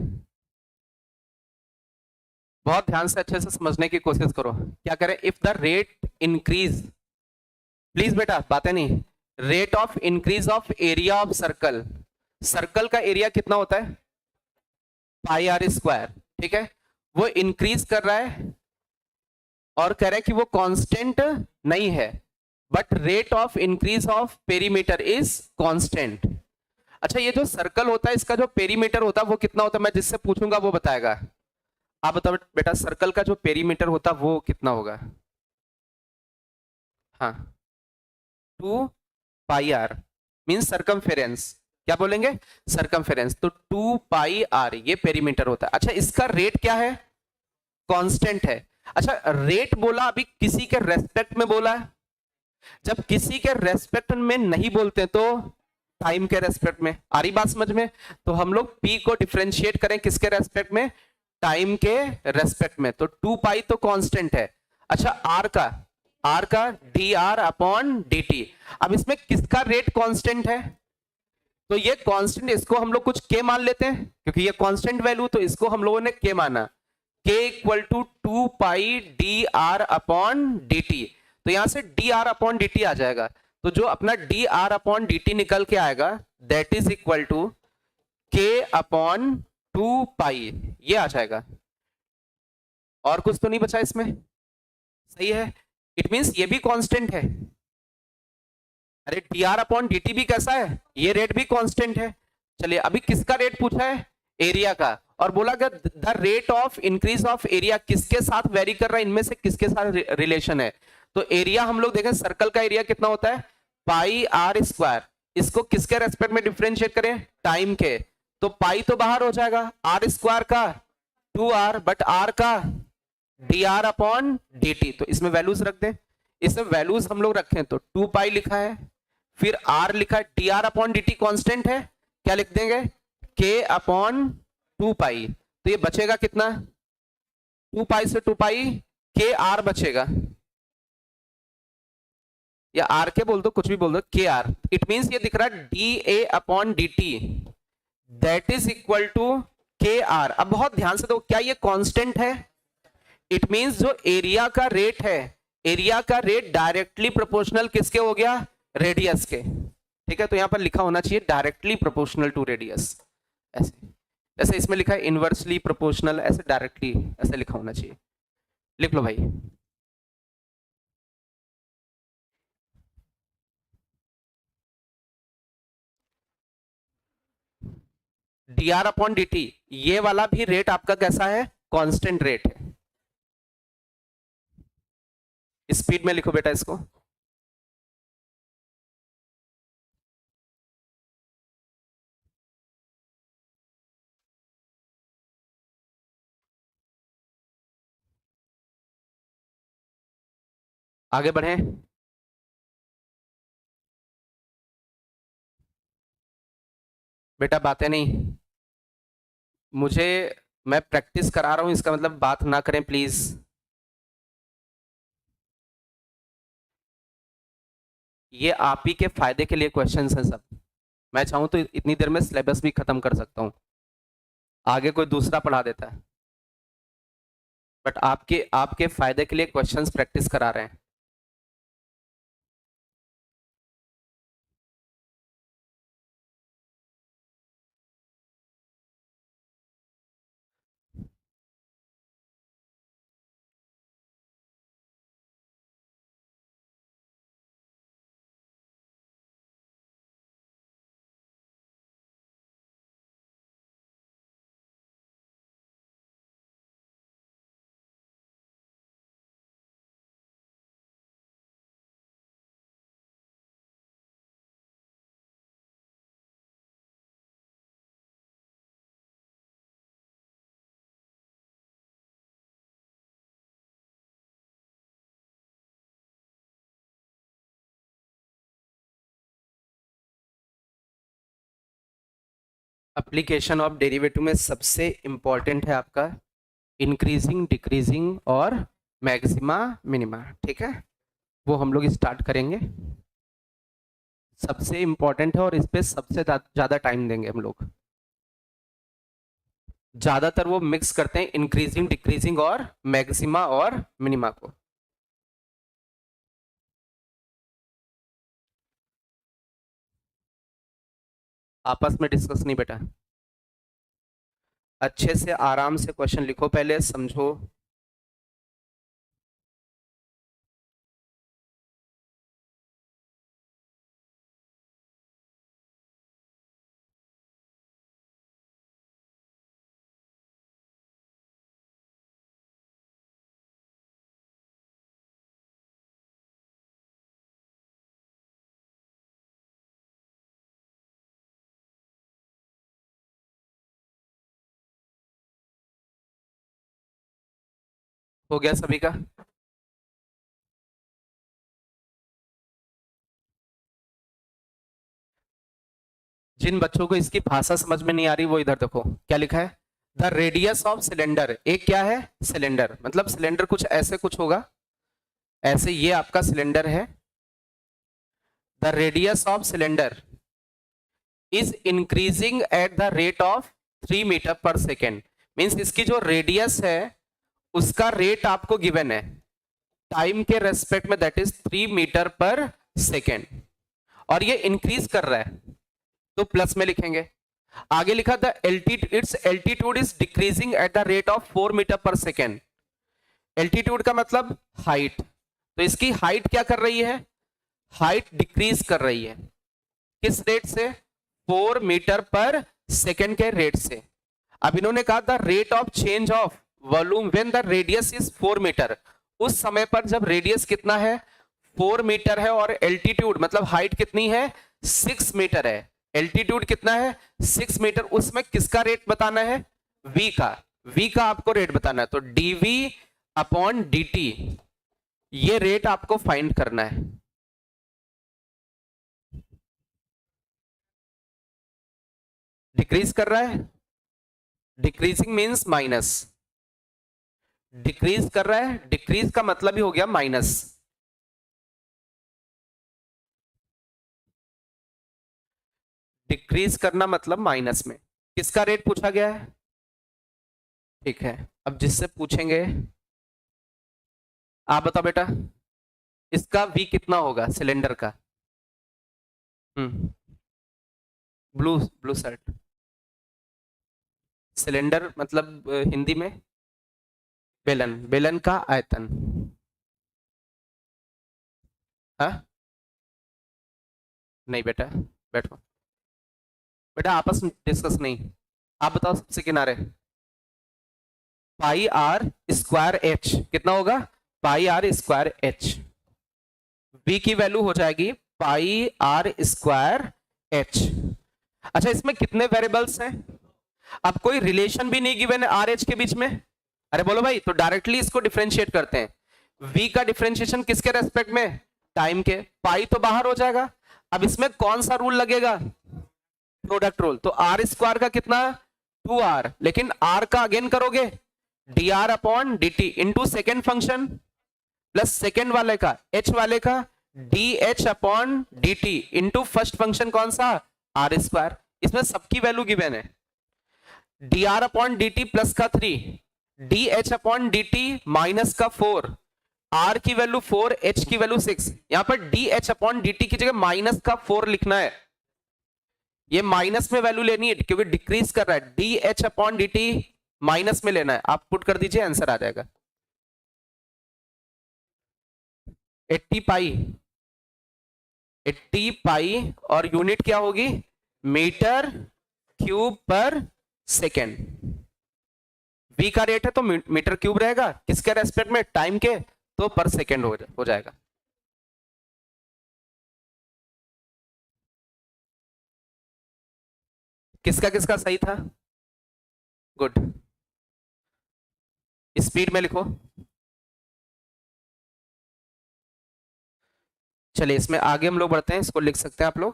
बहुत ध्यान से अच्छे से समझने की कोशिश करो। क्या करें? If the rate increase, please बेटा बातें नहीं, rate of increase of area of circle, circle का एरिया कितना होता है? पाई आर स्क्वायर, ठीक है। वो इंक्रीज कर रहा है और कह रहा है कि वो कांस्टेंट नहीं है, but rate of increase of perimeter is constant. अच्छा ये जो सर्कल होता है इसका जो पेरीमीटर होता है वो कितना होता है? मैं जिससे पूछूंगा वो बताएगा। आप बताओ बेटा, सर्कल का जो पेरीमीटर होता है वो कितना होगा? हाँ, 2 पाई आर मीन्स सरकमफेरेंस। क्या बोलेंगे? सरकमफेरेंस। तो 2 पाई आर ये पेरीमीटर होता है। अच्छा इसका रेट क्या है? कांस्टेंट है। अच्छा रेट बोला अभी किसी के रेस्पेक्ट में बोला है, जब किसी के रेस्पेक्ट में नहीं बोलते तो टाइम के रेस्पेक्ट में। आ रही बात समझ में? तो हम लोग पी को डिफ्रेंशिएट करें किसके रेस्पेक्ट में? टाइम के रेस्पेक्ट में। तो 2 पाई तो कांस्टेंट है। अच्छा आर का D r upon D T. अब इसमें किसका रेट कांस्टेंट है? तो ये कांस्टेंट, इसको हम लोग कुछ के मान लेते हैं क्योंकि ये कांस्टेंट वैल्यू, तो इसको हम लोगों ने के माना। K equal to 2 pi d r upon D T. तो यहां से d r upon D t आ जाएगा। तो जो अपना d r upon D t निकल के आएगा that is equal to k upon 2 pi, ये आ जाएगा। और कुछ तो नहीं बचा इसमें? सही है। इट मींस ये भी कांस्टेंट है। अरे D r upon D T भी कैसा है? ये रेट भी कांस्टेंट है। चलिए अभी किसका रेट पूछा है? एरिया का। और बोला कि the rate of increase of area किसके साथ वेरी कर रहा है, इनमें से किसके साथ रिलेशन है? तो एरिया हम लोग देखें, सर्कल का एरिया कितना होता है? पाई आर स्क्वायर। इसको किसके रेस्पेक्ट में डिफ्रेंशिएट करें? टाइम के। तो पाई तो बाहर हो जाएगा, आर स्क्वायर का 2 आर, बट आर का D r upon D T. तो इसमें वैल्यूज रख दें। इसमें वैल्यूज हम लोग रखें तो 2 पाई लिखा है, फिर आर लिखा है, D r upon D T constant है, क्या लिख देंगे? के अपॉन 2 पाई। तो ये बचेगा कितना? 2 पाई से 2 पाई के आर बचेगा, या आर के बोल दो, कुछ भी बोल दो, के आर। इट मींस ये दिख रहा है D A upon D T that is equal to K R. अब बहुत ध्यान से दो, क्या ये कांस्टेंट है? इट मींस जो एरिया का रेट है, एरिया का रेट डायरेक्टली प्रोपोर्शनल किसके हो गया? रेडियस के। ठीक है, तो यहां पर लिखा होना चाहिए डायरेक्टली प्रोपोर्शनल टू रेडियस, ऐसे। जैसे इसमें लिखा है इनवर्सली प्रोपोर्शनल, ऐसे डायरेक्टली ऐसे लिखा होना चाहिए। लिख लो भाई। dr अपॉन dt, ये वाला भी रेट आपका कैसा है, कांस्टेंट रेट है। स्पीड में लिखो बेटा इसको। आगे बढ़े। बेटा बातें नहीं, मुझे, मैं प्रैक्टिस करा रहा हूं, इसका मतलब बात ना करें प्लीज। ये आप ही के फायदे के लिए क्वेश्चंस हैं सब। मैं चाहूं तो इतनी देर में सिलेबस भी खत्म कर सकता हूं, आगे कोई दूसरा पढ़ा देता है, बट आपके आपके फायदे के लिए क्वेश्चंस प्रैक्टिस करा रहे हैं। एप्लीकेशन ऑफ डेरिवेटिव में सबसे इंपॉर्टेंट है आपका इंक्रीजिंग, डिक्रीजिंग और मैक्सिमा मिनिमा, ठीक है, वो हम लोग स्टार्ट करेंगे। सबसे इंपॉर्टेंट है और इस पे सबसे ज्यादा टाइम देंगे हम लोग। ज्यादातर वो मिक्स करते हैं इंक्रीजिंग, डिक्रीजिंग और मैक्सिमा और मिनिमा को। आपस में डिस्कस नहीं बेटा, अच्छे से आराम से क्वेश्चन लिखो, पहले समझो। हो गया सभी का? जिन बच्चों को इसकी भाषा समझ में नहीं आ रही वो इधर देखो, क्या लिखा है, द रेडियस ऑफ सिलेंडर। एक क्या है, सिलेंडर, मतलब सिलेंडर कुछ ऐसे कुछ होगा, ऐसे ये आपका सिलेंडर है। The radius of cylinder is increasing at the rate of 3 metre पर सेकेंड। मीन्स इसकी जो रेडियस है उसका रेट आपको गिवन है टाइम के रेस्पेक्ट में, दैट इज 3 मीटर पर सेकेंड, और ये इंक्रीज कर रहा है तो प्लस में लिखेंगे। आगे लिखा था its altitude is decreasing at the rate of 4 metre पर सेकेंड। एल्टीट्यूड का मतलब हाइट, तो इसकी हाइट क्या कर रही है, हाइट डिक्रीज कर रही है। किस रेट से, 4 मीटर पर सेकेंड के रेट से। अब इन्होंने कहा था rate of change of volume when the radius is 4 metre. उस समय पर जब रेडियस कितना है, 4 मीटर है, और एल्टीट्यूड मतलब हाइट कितनी है, 6 मीटर है। एल्टीट्यूड कितना है, 6 मीटर। उसमें किसका रेट बताना है, v का, v का आपको रेट बताना है। तो dv अपॉन dt, ये रेट आपको फाइंड करना है। डिक्रीज कर रहा है, डिक्रीजिंग मीन्स माइनस, डिक्रीज कर रहा है, डिक्रीज का मतलब ही हो गया माइनस। डिक्रीज करना मतलब माइनस में। किसका रेट पूछा गया है, ठीक है। अब जिससे पूछेंगे, आप बताओ बेटा, इसका v कितना होगा सिलेंडर का। ब्लू ब्लू शर्ट, सिलेंडर मतलब हिंदी में बेलन, बेलन का आयतन। हाँ नहीं बेटा, बैठो बेटा, आपस में डिस्कस नहीं। आप बताओ सबसे किनारे, पाई आर स्क्वायर एच कितना होगा, पाई आर स्क्वायर एच। v की वैल्यू हो जाएगी पाई आर स्क्वायर एच। अच्छा इसमें कितने वेरिएबल्स हैं, अब कोई रिलेशन भी नहीं गिवन है आर एच के बीच में, अरे बोलो भाई, तो डायरेक्टली इसको डिफरेंशिएट करते हैं। v का डिफरेंशिएशन किसके रेस्पेक्ट में, टाइम के, पाई तो बाहर हो जाएगा। अब इसमें कौन सा रूल लगेगा, प्रोडक्ट रूल। तो आर स्क्वायर का कितना 2r, लेकिन r का अगेन करोगे dr upon dt into second function plus second वाले का h वाले का dh upon dt into first function कौन सा आर स्क्वायर। इसमें सबकी वैल्यू गिवन है, dr अपॉन dt प्लस का 3, dh अपॉन dt माइनस का 4, r की वैल्यू 4, h की वैल्यू 6। यहां पर dh अपॉन dt की जगह माइनस का 4 लिखना है, ये माइनस में वैल्यू लेनी है क्योंकि डिक्रीज कर रहा है, dh अपॉन dt माइनस में लेना है, आप पुट कर दीजिए आंसर आ जाएगा 80 पाई, 80 पाई और यूनिट क्या होगी, मीटर क्यूब पर सेकेंड। v का रेट है तो मीटर क्यूब रहेगा, किसके रेस्पेक्ट में, टाइम के, तो पर सेकेंड हो जाएगा। किसका किसका सही था, गुड। स्पीड में लिखो, चलिए इसमें आगे हम लोग बढ़ते हैं, इसको लिख सकते हैं आप लोग।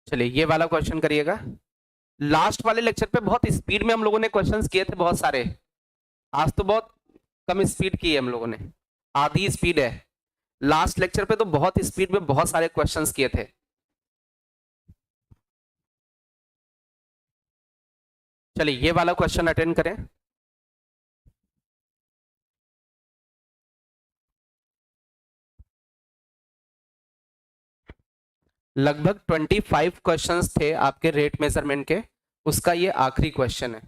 चलिए ये वाला क्वेश्चन करिएगा। लास्ट वाले लेक्चर पे बहुत स्पीड में हम लोगों ने क्वेश्चंस किए थे बहुत सारे, आज तो बहुत कम स्पीड की है हम लोगों ने, आधी स्पीड है। लास्ट लेक्चर पे तो बहुत स्पीड में बहुत सारे क्वेश्चंस किए थे। चलिए ये वाला क्वेश्चन अटेंड करें। लगभग 25 क्वेश्चंस थे आपके रेट मेजरमेंट के, उसका ये आखिरी क्वेश्चन है।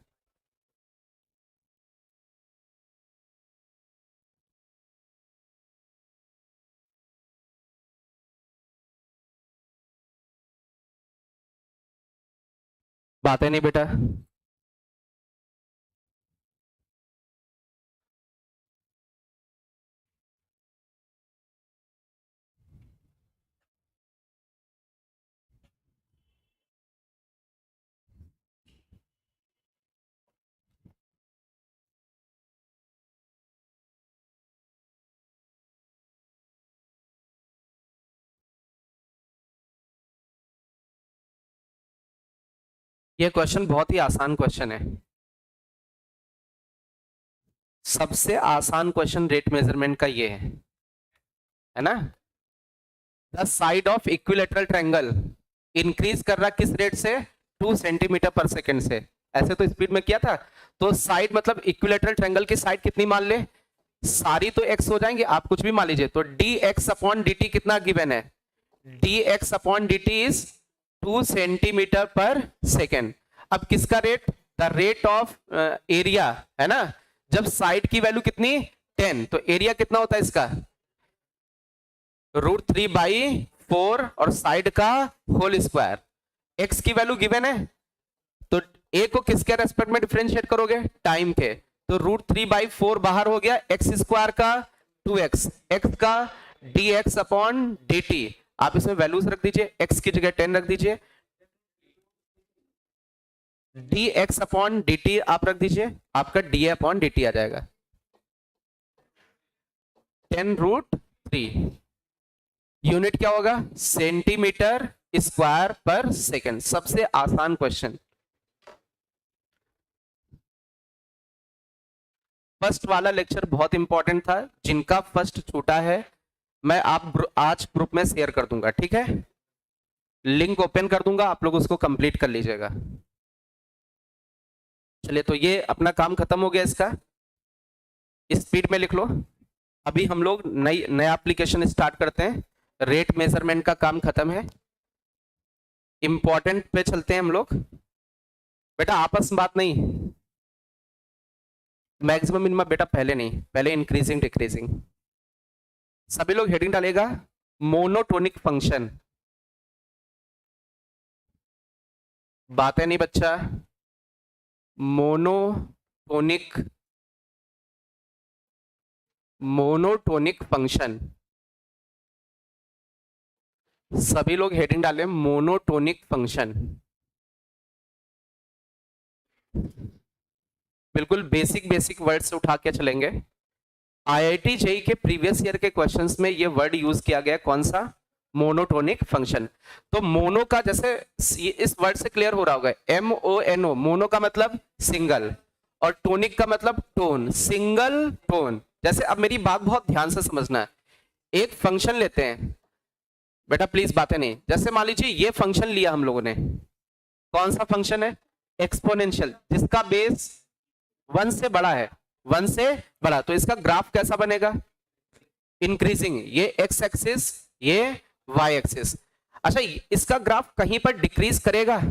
बातें नहीं बेटा, ये क्वेश्चन बहुत ही आसान क्वेश्चन है, सबसे आसान क्वेश्चन रेट मेजरमेंट का ये है ना। The side of equilateral triangle increase कर रहा किस रेट से, 2 सेंटीमीटर पर सेकेंड से। ऐसे तो स्पीड में किया था, तो साइड मतलब इक्विलेटरल ट्रायंगल की साइड कितनी मान ले, सारी तो x हो जाएंगे, आप कुछ भी मान लीजिए। तो dx अपॉन dt कितना गिवन है, dx upon dt is 2 centimetre पर सेकेंड। अब किसका rate, the rate of area है ना, जब साइड की वैल्यू कितनी 10, तो एरिया कितना होता है इसका, √3/4 और साइड का होल स्क्वायर। x की वैल्यू गिवन है, तो a को किसके रेस्पेक्ट में डिफरेंशिएट करोगे, टाइम के, तो √3/4 बाहर हो गया, x स्क्वायर का 2x, x का dx अपॉन dt, आप इसमें वैल्यूज रख दीजिए, x की जगह 10 रख दीजिए, dx अपॉन dt आप रख दीजिए, आपका da अपॉन dt आ जाएगा 10√3। यूनिट क्या होगा, सेंटीमीटर स्क्वायर पर सेकेंड। सबसे आसान क्वेश्चन। फर्स्ट वाला लेक्चर बहुत इंपॉर्टेंट था, जिनका फर्स्ट छूटा है मैं आज ग्रुप में शेयर कर दूंगा, ठीक है, लिंक ओपन कर दूंगा, आप लोग उसको कंप्लीट कर लीजिएगा। चलिए तो ये अपना काम खत्म हो गया इसका, स्पीड में लिख लो। अभी हम लोग नया एप्लीकेशन स्टार्ट करते हैं, रेट मेजरमेंट का काम खत्म है, इंपॉर्टेंट पे चलते हैं हम लोग। बेटा आपस में बात नहीं, मैक्सिमम मिनिमम बेटा पहले नहीं, पहले इंक्रीजिंग डिक्रीजिंग। सभी लोग हेडिंग डालेगा मोनोटोनिक फंक्शन। बातें नहीं बच्चा, मोनोटोनिक, मोनोटोनिक फंक्शन। सभी लोग हेडिंग डालें मोनोटोनिक फंक्शन। बिल्कुल बेसिक बेसिक वर्ड से उठा के चलेंगे। आईआईटी जेई के प्रीवियस ईयर के क्वेश्चंस में ये वर्ड यूज किया गया, कौन सा? Monotonic function. तो मोनो का जैसे इस वर्ड से क्लियर हो रहा होगा, MONO, मोनो का मतलब सिंगल और टोनिक का मतलब टोन, सिंगल टोन। जैसे अब मेरी बात बहुत ध्यान से समझना है, एक फंक्शन लेते हैं बेटा, प्लीज बातें नहीं। जैसे मान लीजिए ये फंक्शन लिया हम लोगों ने, कौन सा फंक्शन है? एक्सपोनेंशियल, जिसका बेस 1 से बड़ा है, 1 से बड़ा। तो इसका ग्राफ कैसा बनेगा? इंक्रीजिंग, ये एक्स एक्सिस, ये वाई एक्सिस। अच्छा, इसका ग्राफ कहीं पर डिक्रीज करेगा?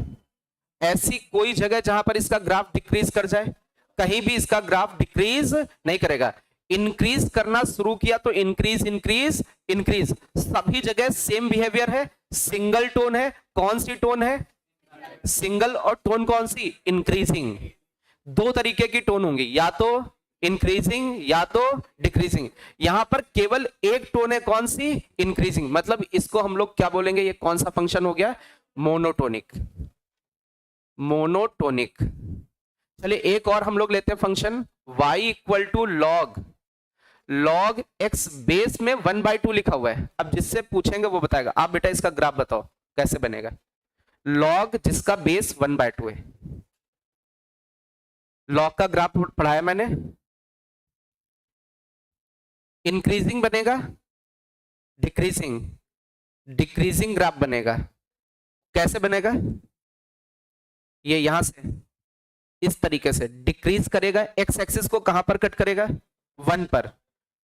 ऐसी कोई जगह जहां पर इसका ग्राफ डिक्रीज कर जाए? कहीं भी इसका ग्राफ डिक्रीज नहीं करेगा। इंक्रीज करना शुरू किया तो इंक्रीज इंक्रीज इंक्रीज, सभी जगह सेम बिहेवियर है, सिंगल टोन है। कौन सी टोन है? सिंगल। और टोन कौन सी? इंक्रीजिंग। दो तरीके की टोन होंगी, या तो इंक्रीजिंग या तो डिक्रीजिंग। यहां पर केवल एक टोन है, कौन सी? इंक्रीजिंग। मतलब इसको हम लोग क्या बोलेंगे? ये कौन सा फंक्शन हो गया? मोनोटोनिक। मोनोटोनिक। चलिए एक और हम लोग लेते हैं function, y equal to log, log x base में 1/2 लिखा हुआ है। अब जिससे पूछेंगे वो बताएगा। आप बेटा इसका ग्राफ बताओ कैसे बनेगा? लॉग जिसका बेस 1/2 है, लॉग का ग्राफ पढ़ाया मैंने। इंक्रीजिंग बनेगा, डिक्रीजिंग, डिक्रीजिंग ग्राफ बनेगा। कैसे बनेगा? ये यहां से इस तरीके से डिक्रीज करेगा, एक्स एक्सिस को कहां पर कट करेगा? 1 पर,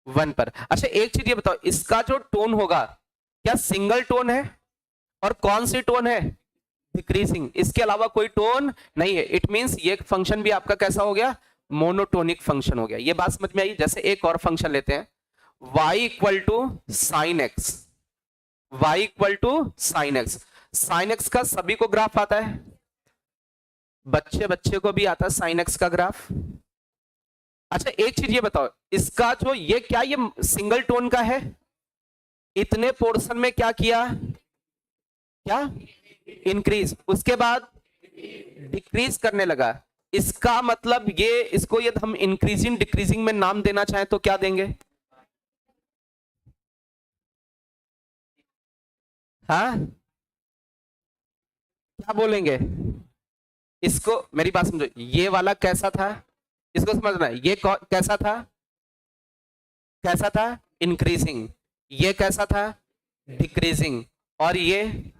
1 पर। अच्छा एक चीज ये बताओ, इसका जो टोन होगा क्या सिंगल टोन है? और कौन सी टोन है? डिक्रीजिंग। इसके अलावा कोई टोन नहीं है। इट मींस ये फंक्शन भी आपका कैसा हो गया? मोनोटोनिक फंक्शन हो गया। ये बात समझ में आई? जैसे एक और फंक्शन लेते हैं, y equal to sine X, y equal to sine X. Sine X का सभी को ग्राफ आता है, बच्चे बच्चे को भी आता है साइन एक्स का ग्राफ। अच्छा एक चीज ये बताओ, इसका जो ये क्या ये सिंगल टोन का है? इतने पोर्शन में क्या किया? क्या? इंक्रीज, उसके बाद डिक्रीज करने लगा। इसका मतलब ये, इसको यदि हम इंक्रीजिंग डिक्रीजिंग में नाम देना चाहें तो क्या देंगे? हाँ क्या बोलेंगे? इसको मेरी बात समझो, ये वाला कैसा था? इसको समझना, ये कैसा था? कैसा था? इंक्रीजिंग। ये कैसा था? डिक्रीजिंग। और ये,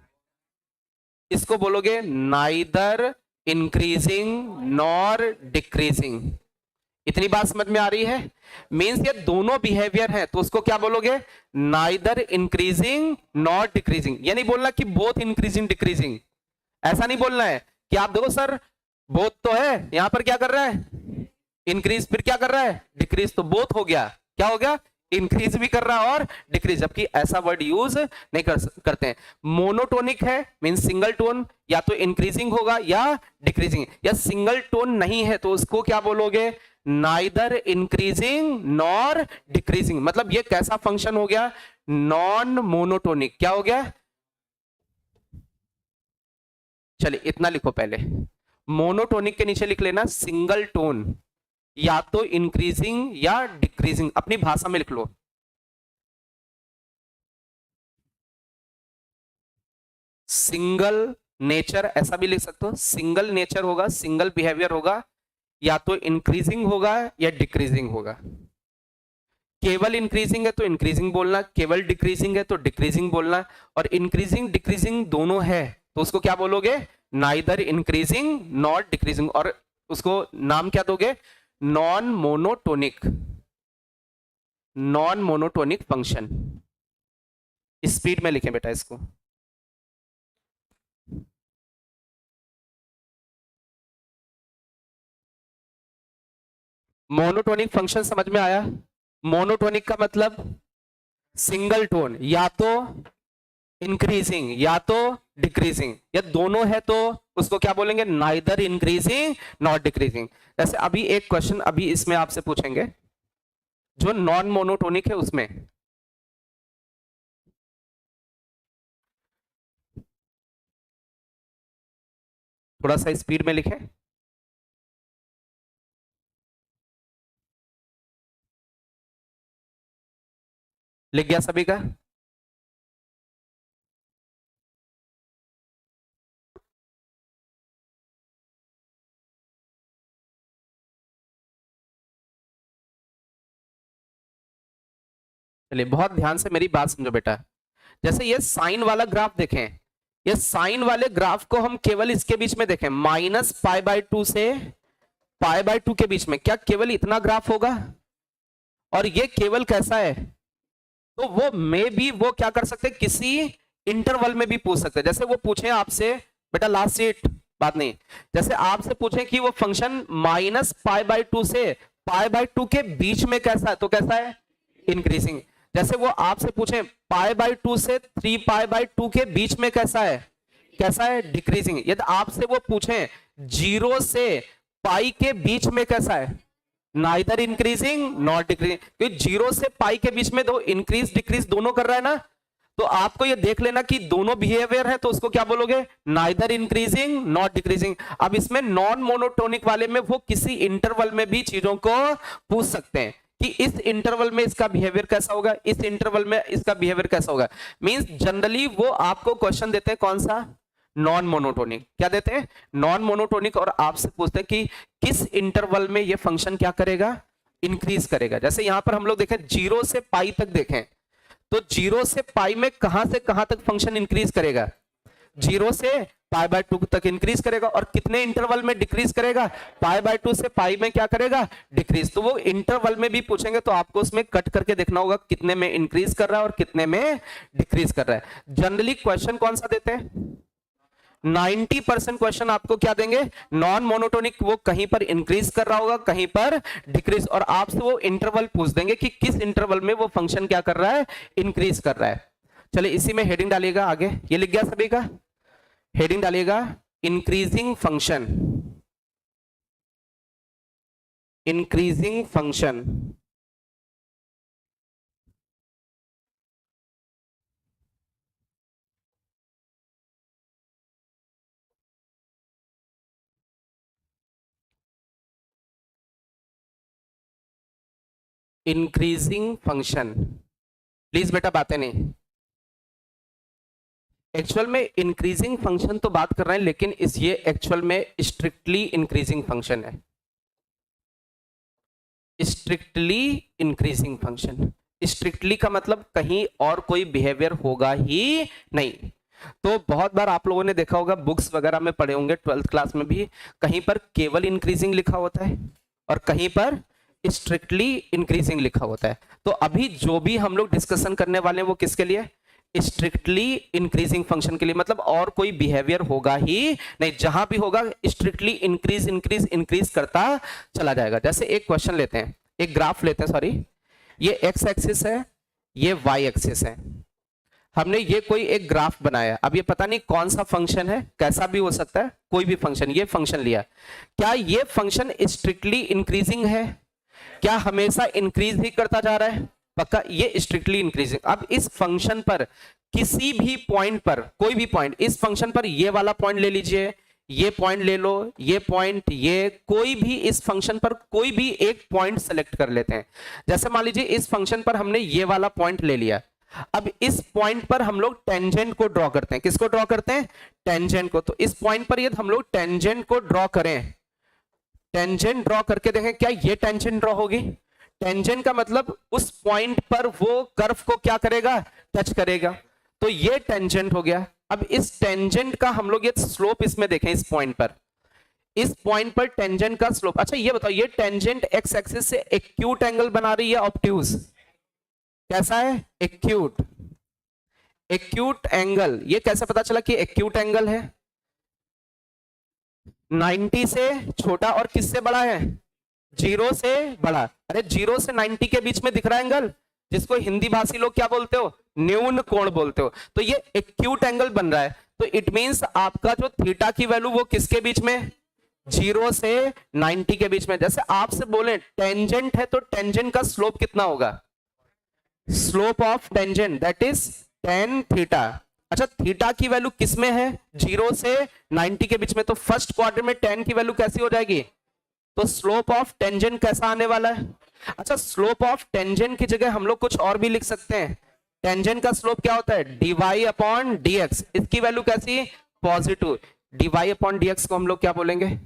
इसको बोलोगे नाइदर इंक्रीजिंग नॉर डिक्रीजिंग। इतनी बात समझ में आ रही है? मींस ये दोनों बिहेवियर है, तो उसको क्या बोलोगे? Neither increasing nor decreasing. ये नहीं बोलना कि बोथ इंक्रीजिंग डिक्रीजिंग, ऐसा नहीं बोलना है कि आप देखो सर बोथ तो है, यहां पर क्या कर रहा है? इंक्रीज, फिर क्या कर रहा है? डिक्रीज। तो बोथ हो गया, क्या हो गया? इंक्रीज भी कर रहा है और डिक्रीज। जबकि ऐसा वर्ड यूज नहीं करते हैं। मोनोटोनिक है मीन सिंगल टोन, या तो इंक्रीजिंग होगा या डिक्रीजिंग। या सिंगल टोन नहीं है तो उसको क्या बोलोगे? Neither increasing nor decreasing. मतलब ये कैसा फंक्शन हो गया? Non monotonic. क्या हो गया? चलिए इतना लिखो पहले, मोनोटोनिक के नीचे लिख लेना सिंगल टोन, या तो इंक्रीजिंग या डिक्रीजिंग, अपनी भाषा में लिख लो। सिंगल नेचर ऐसा भी लिख सकते हो, सिंगल नेचर होगा, सिंगल बिहेवियर होगा, या तो इंक्रीजिंग होगा या डिक्रीजिंग होगा। केवल इंक्रीजिंग है तो इंक्रीजिंग बोलना, केवल डिक्रीजिंग है तो डिक्रीजिंग बोलना। और इंक्रीजिंग डिक्रीजिंग दोनों है तो उसको क्या बोलोगे? Neither increasing not decreasing. और उसको नाम क्या दोगे? Non monotonic, non monotonic function. Speed में लिखें बेटा इसको। मोनोटोनिक फंक्शन समझ में आया? मोनोटोनिक का मतलब सिंगल टोन, या तो इंक्रीजिंग या तो डिक्रीजिंग, या दोनों है तो उसको क्या बोलेंगे? Neither increasing not decreasing. जैसे अभी एक क्वेश्चन अभी इसमें आपसे पूछेंगे जो नॉन मोनोटोनिक है उसमें, थोड़ा सा स्पीड में लिखें। लिख गया सभी का? चलिए बहुत ध्यान से मेरी बात समझो बेटा। जैसे ये साइन वाला ग्राफ देखें, ये साइन वाले ग्राफ को हम केवल इसके बीच में देखें, -π/2 से π/2 के बीच में, क्या केवल इतना ग्राफ होगा? और ये केवल कैसा है? तो वो मे भी वो क्या कर सकते हैं, किसी इंटरवल में भी पूछ सकते हैं। जैसे वो पूछे आपसे बेटा लास्ट सीट, बात नहीं, जैसे आपसे पूछे कि वो फंक्शन -π/2 से π/2 के बीच में कैसा है, तो कैसा है? इंक्रीजिंग। जैसे वो आपसे पूछे π/2 से 3π/2 के बीच में कैसा है? कैसा है? डिक्रीजिंग। यदि आपसे वो पूछे 0 से पाई के बीच में कैसा है? Neither increasing not decreasing. क्योंकि 0 से पाई के बीच में दो इंक्रीज डिक्रीज दोनों कर रहा है ना, तो आपको ये देख लेना कि दोनों बिहेवियर है, तो उसको क्या बोलोगे? Neither increasing not decreasing. अब इसमें नॉन मोनोटोनिक वाले में वो किसी इंटरवल में भी चीजों को पूछ सकते हैं कि इस इंटरवल में इसका बिहेवियर कैसा होगा, इस इंटरवल में इसका बिहेवियर कैसा होगा। मींस जनरली वो आपको क्वेश्चन देते हैं कौन सा? Non monotonic. क्या देते हैं? Non monotonic. और आपसे पूछते हैं कि किस इंटरवल में ये फंक्शन क्या करेगा? इंक्रीज करेगा। जैसे यहां पर हम लोग देखें 0 से पाई तक देखें, तो 0 से पाई में कहां से कहां तक फंक्शन इंक्रीज करेगा? 0 से π/2 तक इंक्रीज करेगा। और कितने इंटरवल में डिक्रीज करेगा? π/2 से पाई में क्या करेगा? डिक्रीज। तो वो इंटरवल में भी पूछेंगे तो आपको उसमें कट करके देखना होगा कितने में इंक्रीज कर रहा है और कितने में डिक्रीज कर रहा है। जनरली क्वेश्चन कौन सा देते हैं? 90% क्वेश्चन आपको क्या देंगे? Non monotonic. वो कहीं पर इंक्रीज कर रहा होगा, कहीं पर डिक्रीज, और आपसे वो इंटरवल पूछ देंगे कि किस इंटरवल में वो फंक्शन क्या कर रहा है? इंक्रीज कर रहा है। चलिए इसी में हेडिंग डालिएगा आगे। ये लिख गया सभी का? हेडिंग डालिएगा increasing function. Increasing function. Increasing function. Please बेटा बातें नहीं। एक्चुअल में इंक्रीजिंग फंक्शन तो बात कर रहे हैं, लेकिन इस ये एक्चुअल में स्ट्रिक्टली इंक्रीजिंग फंक्शन है। Strictly increasing function. स्ट्रिक्टली का मतलब कहीं और कोई बिहेवियर होगा ही नहीं। तो बहुत बार आप लोगों ने देखा होगा, बुक्स वगैरह में पढ़े होंगे 12th क्लास में भी, कहीं पर केवल इंक्रीजिंग लिखा होता है और कहीं पर स्ट्रिक्टली इंक्रीजिंग लिखा होता है। तो अभी जो भी हम लोग डिस्कशन करने वाले हैं वो किसके लिए? स्ट्रिक्टली इंक्रीजिंग फंक्शन के लिए। मतलब और कोई बिहेवियर होगा ही नहीं, जहां भी होगा स्ट्रिक्टली इंक्रीज इंक्रीज इंक्रीज करता चला जाएगा। जैसे एक क्वेश्चन लेते हैं, एक ग्राफ लेते हैं, सॉरी, ये एक्स एक्सिस है, ये वाई एक्सिस है। हमने ये कोई एक ग्राफ बनाया। अब ये पता नहीं कौन सा फंक्शन है, कैसा भी हो सकता है, कोई भी फंक्शन, ये फंक्शन लिया। क्या ये फंक्शन स्ट्रिक्टली इंक्रीजिंग है? क्या हमेशा इंक्रीज ही करता जा रहा है? पक्का ये स्ट्रिक्टली इंक्रीजिंग। अब इस फंक्शन पर किसी भी पॉइंट पर, कोई भी पॉइंट, इस फंक्शन पर ये वाला पॉइंट ले लीजिए, ये पॉइंट ले लो, ये पॉइंट, ये कोई भी इस फंक्शन पर कोई भी एक पॉइंट सेलेक्ट कर लेते हैं। जैसे मान लीजिए इस फंक्शन पर हमने ये वाला पॉइंट ले लिया। अब इस पॉइंट पर हम लोग टेंजेंट को ड्रॉ करते हैं। किसको ड्रॉ करते हैं? टेंजेंट को। तो इस पॉइंट पर यदि हम लोग टेंजेंट को ड्रॉ करें, टेंजेंट ड्रॉ करके देखें क्या ये टेंजेंट ड्रॉ होगी? टेंजेंट का मतलब उस पॉइंट पर वो कर्व को क्या करेगा? टच करेगा। तो ये टेंजेंट हो गया। अब इस टेंजेंट का हम लोग ये स्लोप इसमें देखें, इस पॉइंट पर, इस पॉइंट पर टेंजेंट का स्लोप। अच्छा ये बताओ, ये टेंजेंट एक्स एक्सिस से एक्यूट एंगल बना रही है, ऑब्ट्यूज? कैसा है? एक्यूट। Acute angle. ये कैसे पता चला कि एक्यूट एंगल है? 90 से छोटा और किससे बड़ा है? जीरो से बड़ा। अरे जीरो से 90 के बीच में दिख रहा है एंगल, जिसको हिंदी भाषी लोग क्या बोलते हो, न्यून कोण बोलते हो, तो ये एक्यूट एंगल बन रहा है। तो इट मींस आपका जो थीटा की वैल्यू वो किसके बीच में, जीरो से 90 के बीच में। जैसे आपसे बोले टेंजेंट है तो टेंजेंट का स्लोप कितना होगा, slope of tangent that is tan theta. अच्छा थीटा की वैल्यू किस में है, जीरो से 90 के बीच में, तो फर्स्ट क्वार्टर में tan की वैल्यू कैसी हो जाएगी, तो स्लोप ऑफ टेंजेंट कैसा आने वाला है। अच्छा स्लोप ऑफ टेंजेंट की जगह हम लोग कुछ और भी लिख सकते हैं। टेंजेंट का स्लोप क्या होता है, dy अपॉन dx, इसकी वैल्यू कैसी, पॉजिटिव। dy अपॉन dx को हम लोग क्या बोलेंगे,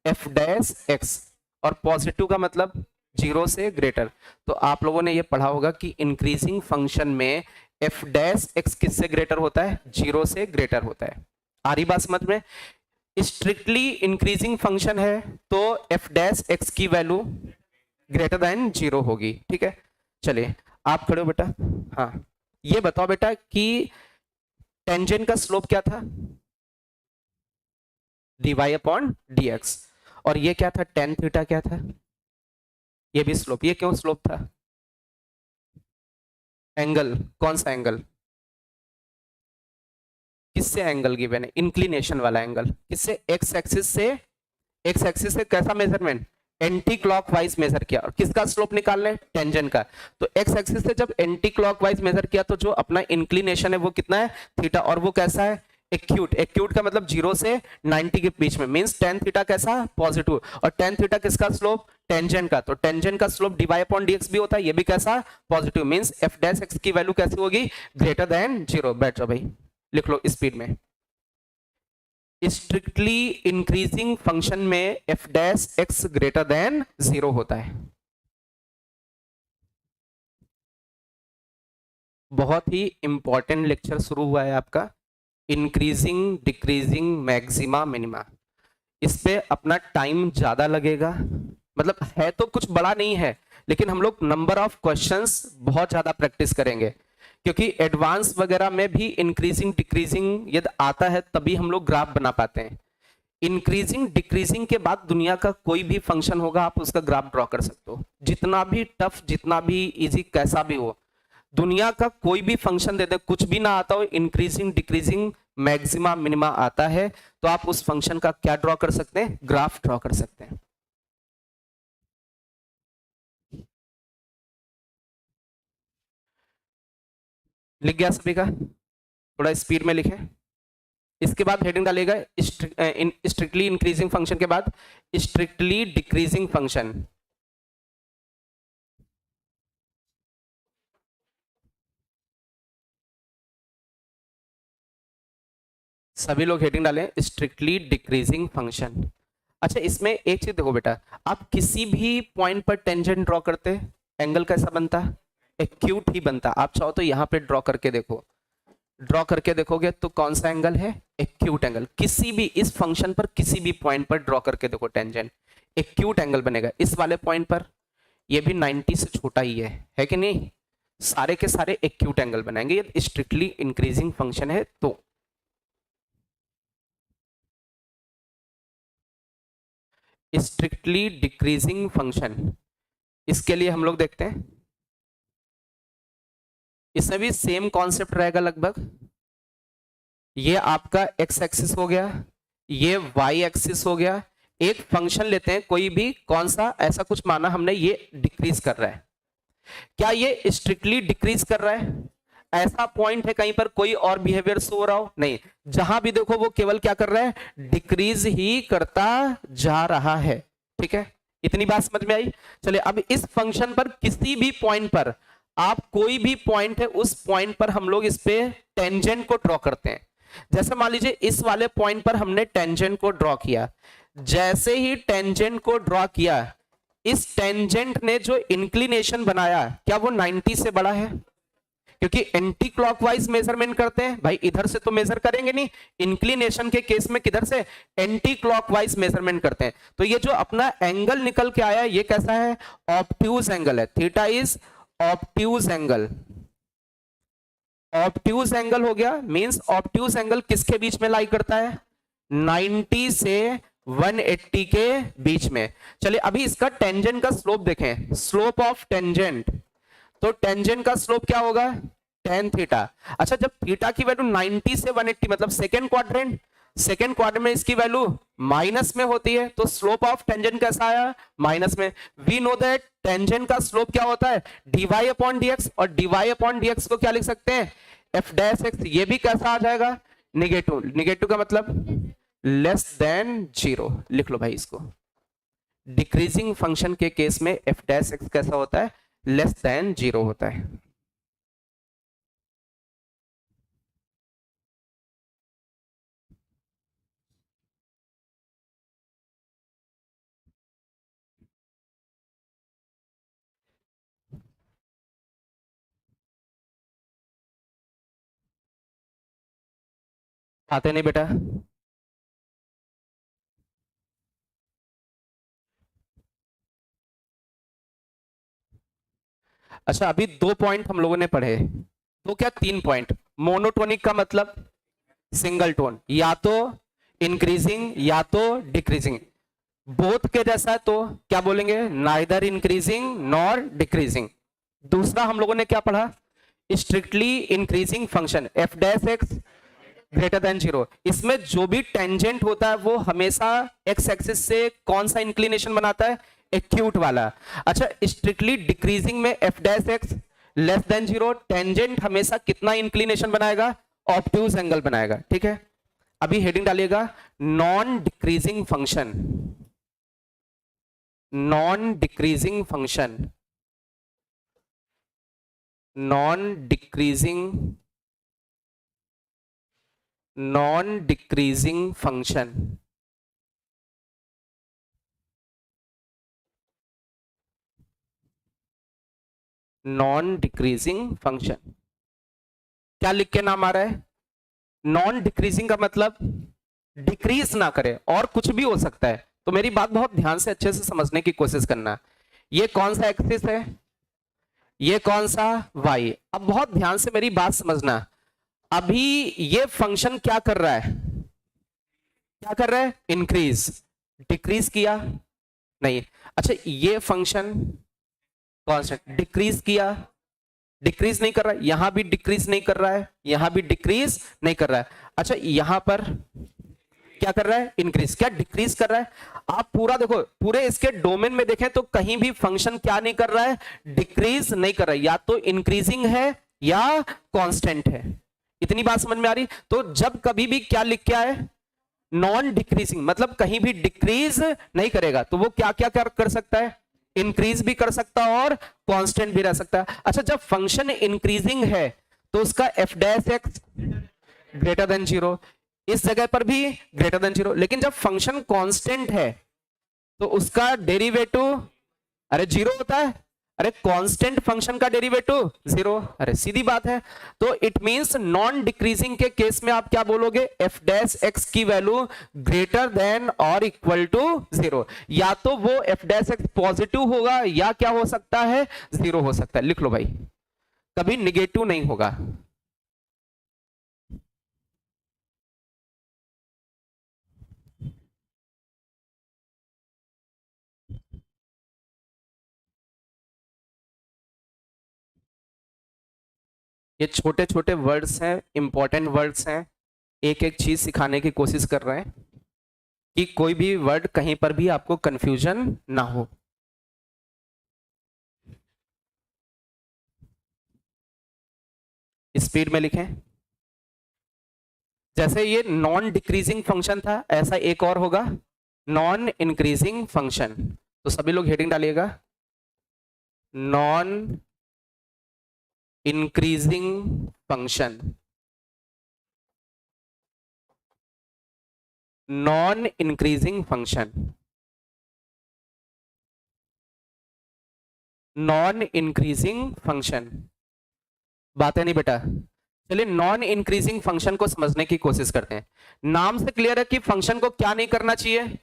f डैश x, और पॉजिटिव का मतलब जीरो से ग्रेटर। तो आप लोगों ने ये पढ़ा होगा कि इंक्रीजिंग फंक्शन में f डैश x किससे ग्रेटर होता है, जीरो से ग्रेटर होता है। आ रही बात समझ में। स्ट्रिक्टली इंक्रीजिंग फंक्शन है तो f डैश x की वैल्यू ग्रेटर देन जीरो होगी, ठीक है। चलिए आप खड़े हो बेटा, हाँ ये बताओ बेटा कि टेंजेंट का स्लोप क्या था, dy अपॉन dx, और ये क्या था, tan थीटा क्या था, ये भी स्लोप। ये क्यों स्लोप था, एंगल, कौन सा एंगल, किससे एंगल गिवन है, इंक्लिनेशन वाला एंगल, किससे, एक्स एक्सिस से। एक्स एक्सिस से कैसा मेजरमेंट, एंटी क्लॉकवाइज मेजर किया, और किसका स्लोप निकाल रहे, टेंजेंट का। तो एक्स एक्सिस से जब एंटी क्लॉकवाइज मेजर किया तो जो अपना इंक्लिनेशन है वो कितना है, थीटा, और वो कैसा है, एक्यूट। एक्यूट का मतलब जीरो से 90 के बीच में, मींस tan थीटा कैसा, पॉजिटिव, और tan थीटा किसका स्लोप, टेंजेंट का। तो टेंजेंट का स्लोप dy अपॉन dx भी होता है, ये भी कैसा, positive, means f dash x की वैल्यू कैसी होगी, ग्रेटर देन जीरो। बैठ जाओ भाई, लिख लो स्पीड में। स्ट्रिक्टली इंक्रीजिंग फंक्शन में f dash x greater than zero होता है। बहुत ही इंपॉर्टेंट लेक्चर शुरू हुआ है आपका, इंक्रीजिंग डिक्रीजिंग मैक्सिमा मिनिमा। इस पे अपना टाइम ज्यादा लगेगा, मतलब है तो कुछ बड़ा नहीं है, लेकिन हम लोग नंबर ऑफ क्वेश्चंस बहुत ज्यादा प्रैक्टिस करेंगे, क्योंकि एडवांस वगैरह में भी इंक्रीजिंग डिक्रीजिंग यदि आता है तभी हम लोग ग्राफ बना पाते हैं। इंक्रीजिंग डिक्रीजिंग के बाद दुनिया का कोई भी फंक्शन होगा आप उसका ग्राफ ड्रॉ कर सकते हो, जितना भी टफ, जितना भी इजी, कैसा भी हो, दुनिया का कोई भी फंक्शन दे दे, कुछ भी ना आता हो, इंक्रीजिंग डिक्रीजिंग मैक्सिमा मिनिमा आता है, तो आप उस फंक्शन का क्या ड्रॉ कर सकते हैं, ग्राफ ड्रॉ कर सकते हैं। लिख गया सभी का, थोड़ा स्पीड में लिखें। इसके बाद हेडिंग डालेगा स्ट्रिक्टली इंक्रीजिंग फंक्शन के बाद स्ट्रिक्टली डिक्रीजिंग फंक्शन। सभी लोग हेडिंग डालें स्ट्रिक्टली डिक्रीजिंग फंक्शन। अच्छा इसमें एक चीज देखो बेटा, आप किसी भी पॉइंट पर टेंजेंट ड्रॉ करते एंगल कैसा बनता, एक्यूट ही बनता। आप चाहो तो यहाँ पे ड्रॉ करके देखो, ड्रॉ करके देखोगे तो कौन सा एंगल है, एक्यूट एंगल। किसी भी इस फंक्शन पर किसी भी पॉइंट पर ड्रॉ करके देखो टेंजेंट, एक्यूट एंगल बनेगा। इस वाले पॉइंट पर ये भी 90 से छोटा ही है कि नहीं, सारे के सारे एक्यूट एंगल बनाएंगे, ये स्ट्रिक्टली इंक्रीजिंग फंक्शन है। तो स्ट्रिक्टली डिक्रीजिंग फंक्शन, इसके लिए हम लोग देखते हैं, इसमें भी सेम कॉन्सेप्ट रहेगा लगभग। ये आपका एक्स एक्सिस हो गया, ये वाई एक्सिस हो गया। एक फंक्शन लेते हैं कोई भी, कौन सा, ऐसा कुछ माना हमने ये डिक्रीज कर रहा है, क्या ये स्ट्रिक्टली डिक्रीज कर रहा है, ऐसा पॉइंट है कहीं पर कोई और बिहेवियर शो हो रहा हो, नहीं, जहां भी देखो वो केवल क्या कर रहा है, डिक्रीज ही करता जा रहा है, ठीक है। इतनी बात समझ में आई। चलिए अब इस फंक्शन पर किसी भी पॉइंट पर, आप कोई भी पॉइंट है उस पॉइंट पर हम लोग इस पे टेंजेंट को ड्रॉ करते हैं। जैसे मान लीजिए इस वाले पॉइंट पर हमने टेंजेंट को ड्रॉ किया, जैसे ही टेंजेंट को ड्रॉ किया, इस टेंजेंट ने जो इंक्लिनेशन बनाया क्या वो 90 से बड़ा है, क्योंकि एंटी क्लॉकवाइज मेजरमेंट करते हैं भाई, इधर से तो मेजर करेंगे नहीं, इंक्लिनेशन के केस में किधर से, एंटी क्लॉकवाइज मेजरमेंट करते हैं। तो ये जो अपना एंगल निकल के आया ये कैसा है, ऑब्ट्यूज एंगल है, theta is obtuse angle. Obtuse angle हो गया, मींस ऑब्ट्यूज एंगल किसके बीच में लाई करता है, 90 से 180 के बीच में। चलिए अभी इसका टेंजेंट का स्लोप देखें, स्लोप ऑफ टेंजेंट, तो टेंजेंट का स्लोप क्या होगा, tan थीटा। अच्छा जब थीटा की वैल्यू 90 से 180 मतलब सेकेंड क्वाड्रेंट, सेकेंड क्वाड्रेंट में इसकी वैल्यू माइनस में होती है, तो स्लोप ऑफ टेंजेंट कैसा आया, माइनस में। वी नो दैट टेंजेंट का स्लोप क्या होता है, dy अपॉन dx, और dy अपॉन dx को क्या लिख सकते हैं, f डैश x। ये भी कैसा आ जाएगा, निगेटिव। निगेटिव का मतलब लेस देन जीरो, लिख लो भाई इसको। डिक्रीजिंग फंक्शन के केस में f डैश x कैसा होता है, लेस देन जीरो होता है। आते नहीं बेटा, अच्छा अभी 2 पॉइंट हम लोगों ने पढ़े, तो क्या 3 पॉइंट। मोनोटोनिक का मतलब सिंगल टोन, या तो इंक्रीजिंग या तो डिक्रीजिंग। बोथ के जैसा है तो क्या बोलेंगे, नाइदर इंक्रीजिंग नॉर डिक्रीजिंग। दूसरा हम लोगों ने क्या पढ़ा, strictly increasing function F dash x greater than zero. इसमें जो भी टेंजेंट होता है वो हमेशा एक्स एक्सिस से कौन सा इंक्लिनेशन बनाता है, एक्यूट वाला। अच्छा स्ट्रिक्टली डिक्रीजिंग में F dash x less than zero, tangent हमेशा कितना इंक्लिनेशन बनाएगा, ऑब्ट्यूज एंगल बनाएगा। ठीक है, अभी हेडिंग डालिएगा, non decreasing function, non decreasing function, non decreasing, non decreasing function, non decreasing function. क्या लिख के नाम आ रहा है, नॉन डिक्रीजिंग का मतलब डिक्रीज ना करे, और कुछ भी हो सकता है। तो मेरी बात बहुत ध्यान से अच्छे से समझने की कोशिश करना। ये कौन सा एक्सिस है, ये कौन सा y। अब बहुत ध्यान से मेरी बात समझना, अभी ये फंक्शन क्या कर रहा है, क्या कर रहा है, इंक्रीज। डिक्रीज किया नहीं। अच्छा ये फंक्शन कांस्टेंट, डिक्रीज किया, डिक्रीज नहीं कर रहा है, यहां भी डिक्रीज नहीं कर रहा है, यहां भी डिक्रीज नहीं कर रहा है। अच्छा यहां पर क्या कर रहा है, इंक्रीज। क्या डिक्रीज कर रहा है, आप पूरा देखो, पूरे इसके डोमेन में देखें तो कहीं भी फंक्शन क्या नहीं कर रहा है, डिक्रीज नहीं कर रहा है, या तो इंक्रीजिंग है या कांस्टेंट है। इतनी बात समझ में आ रही। तो जब कभी भी क्या लिख के आए, नॉन डिक्रीजिंग मतलब कहीं भी डिक्रीज नहीं करेगा, तो वो क्या क्या कर सकता है, इंक्रीज भी कर सकता है और कांस्टेंट भी रह सकता है। अच्छा जब फंक्शन इंक्रीजिंग है तो उसका F dash x greater than zero, इस जगह पर भी ग्रेटर देन जीरो। लेकिन जब फंक्शन कांस्टेंट है तो उसका डेरिवेटिव अरे जीरो होता है। अरे कांस्टेंट फंक्शन का डेरिवेटिव जीरो, अरे सीधी बात है। तो इट मींस नॉन डिक्रीजिंग के केस में आप क्या बोलोगे, एफ डैश एक्स की वैल्यू ग्रेटर देन और इक्वल टू जीरो। या तो वो एफ डैश एक्स पॉजिटिव होगा या क्या हो सकता है, जीरो हो सकता है। लिख लो भाई, कभी निगेटिव नहीं होगा। ये छोटे छोटे वर्ड्स हैं, इंपॉर्टेंट वर्ड्स हैं, एक एक चीज सिखाने की कोशिश कर रहे हैं कि कोई भी वर्ड कहीं पर भी आपको कंफ्यूजन ना हो। स्पीड में लिखें। जैसे ये नॉन डिक्रीजिंग फंक्शन था, ऐसा एक और होगा नॉन इंक्रीजिंग फंक्शन। तो सभी लोग हेडिंग डालिएगा, non increasing function, non increasing function, non increasing function. बात है नहीं बेटा। चलिए नॉन इंक्रीजिंग फंक्शन को समझने की कोशिश करते हैं। नाम से क्लियर है कि फंक्शन को क्या नहीं करना चाहिए,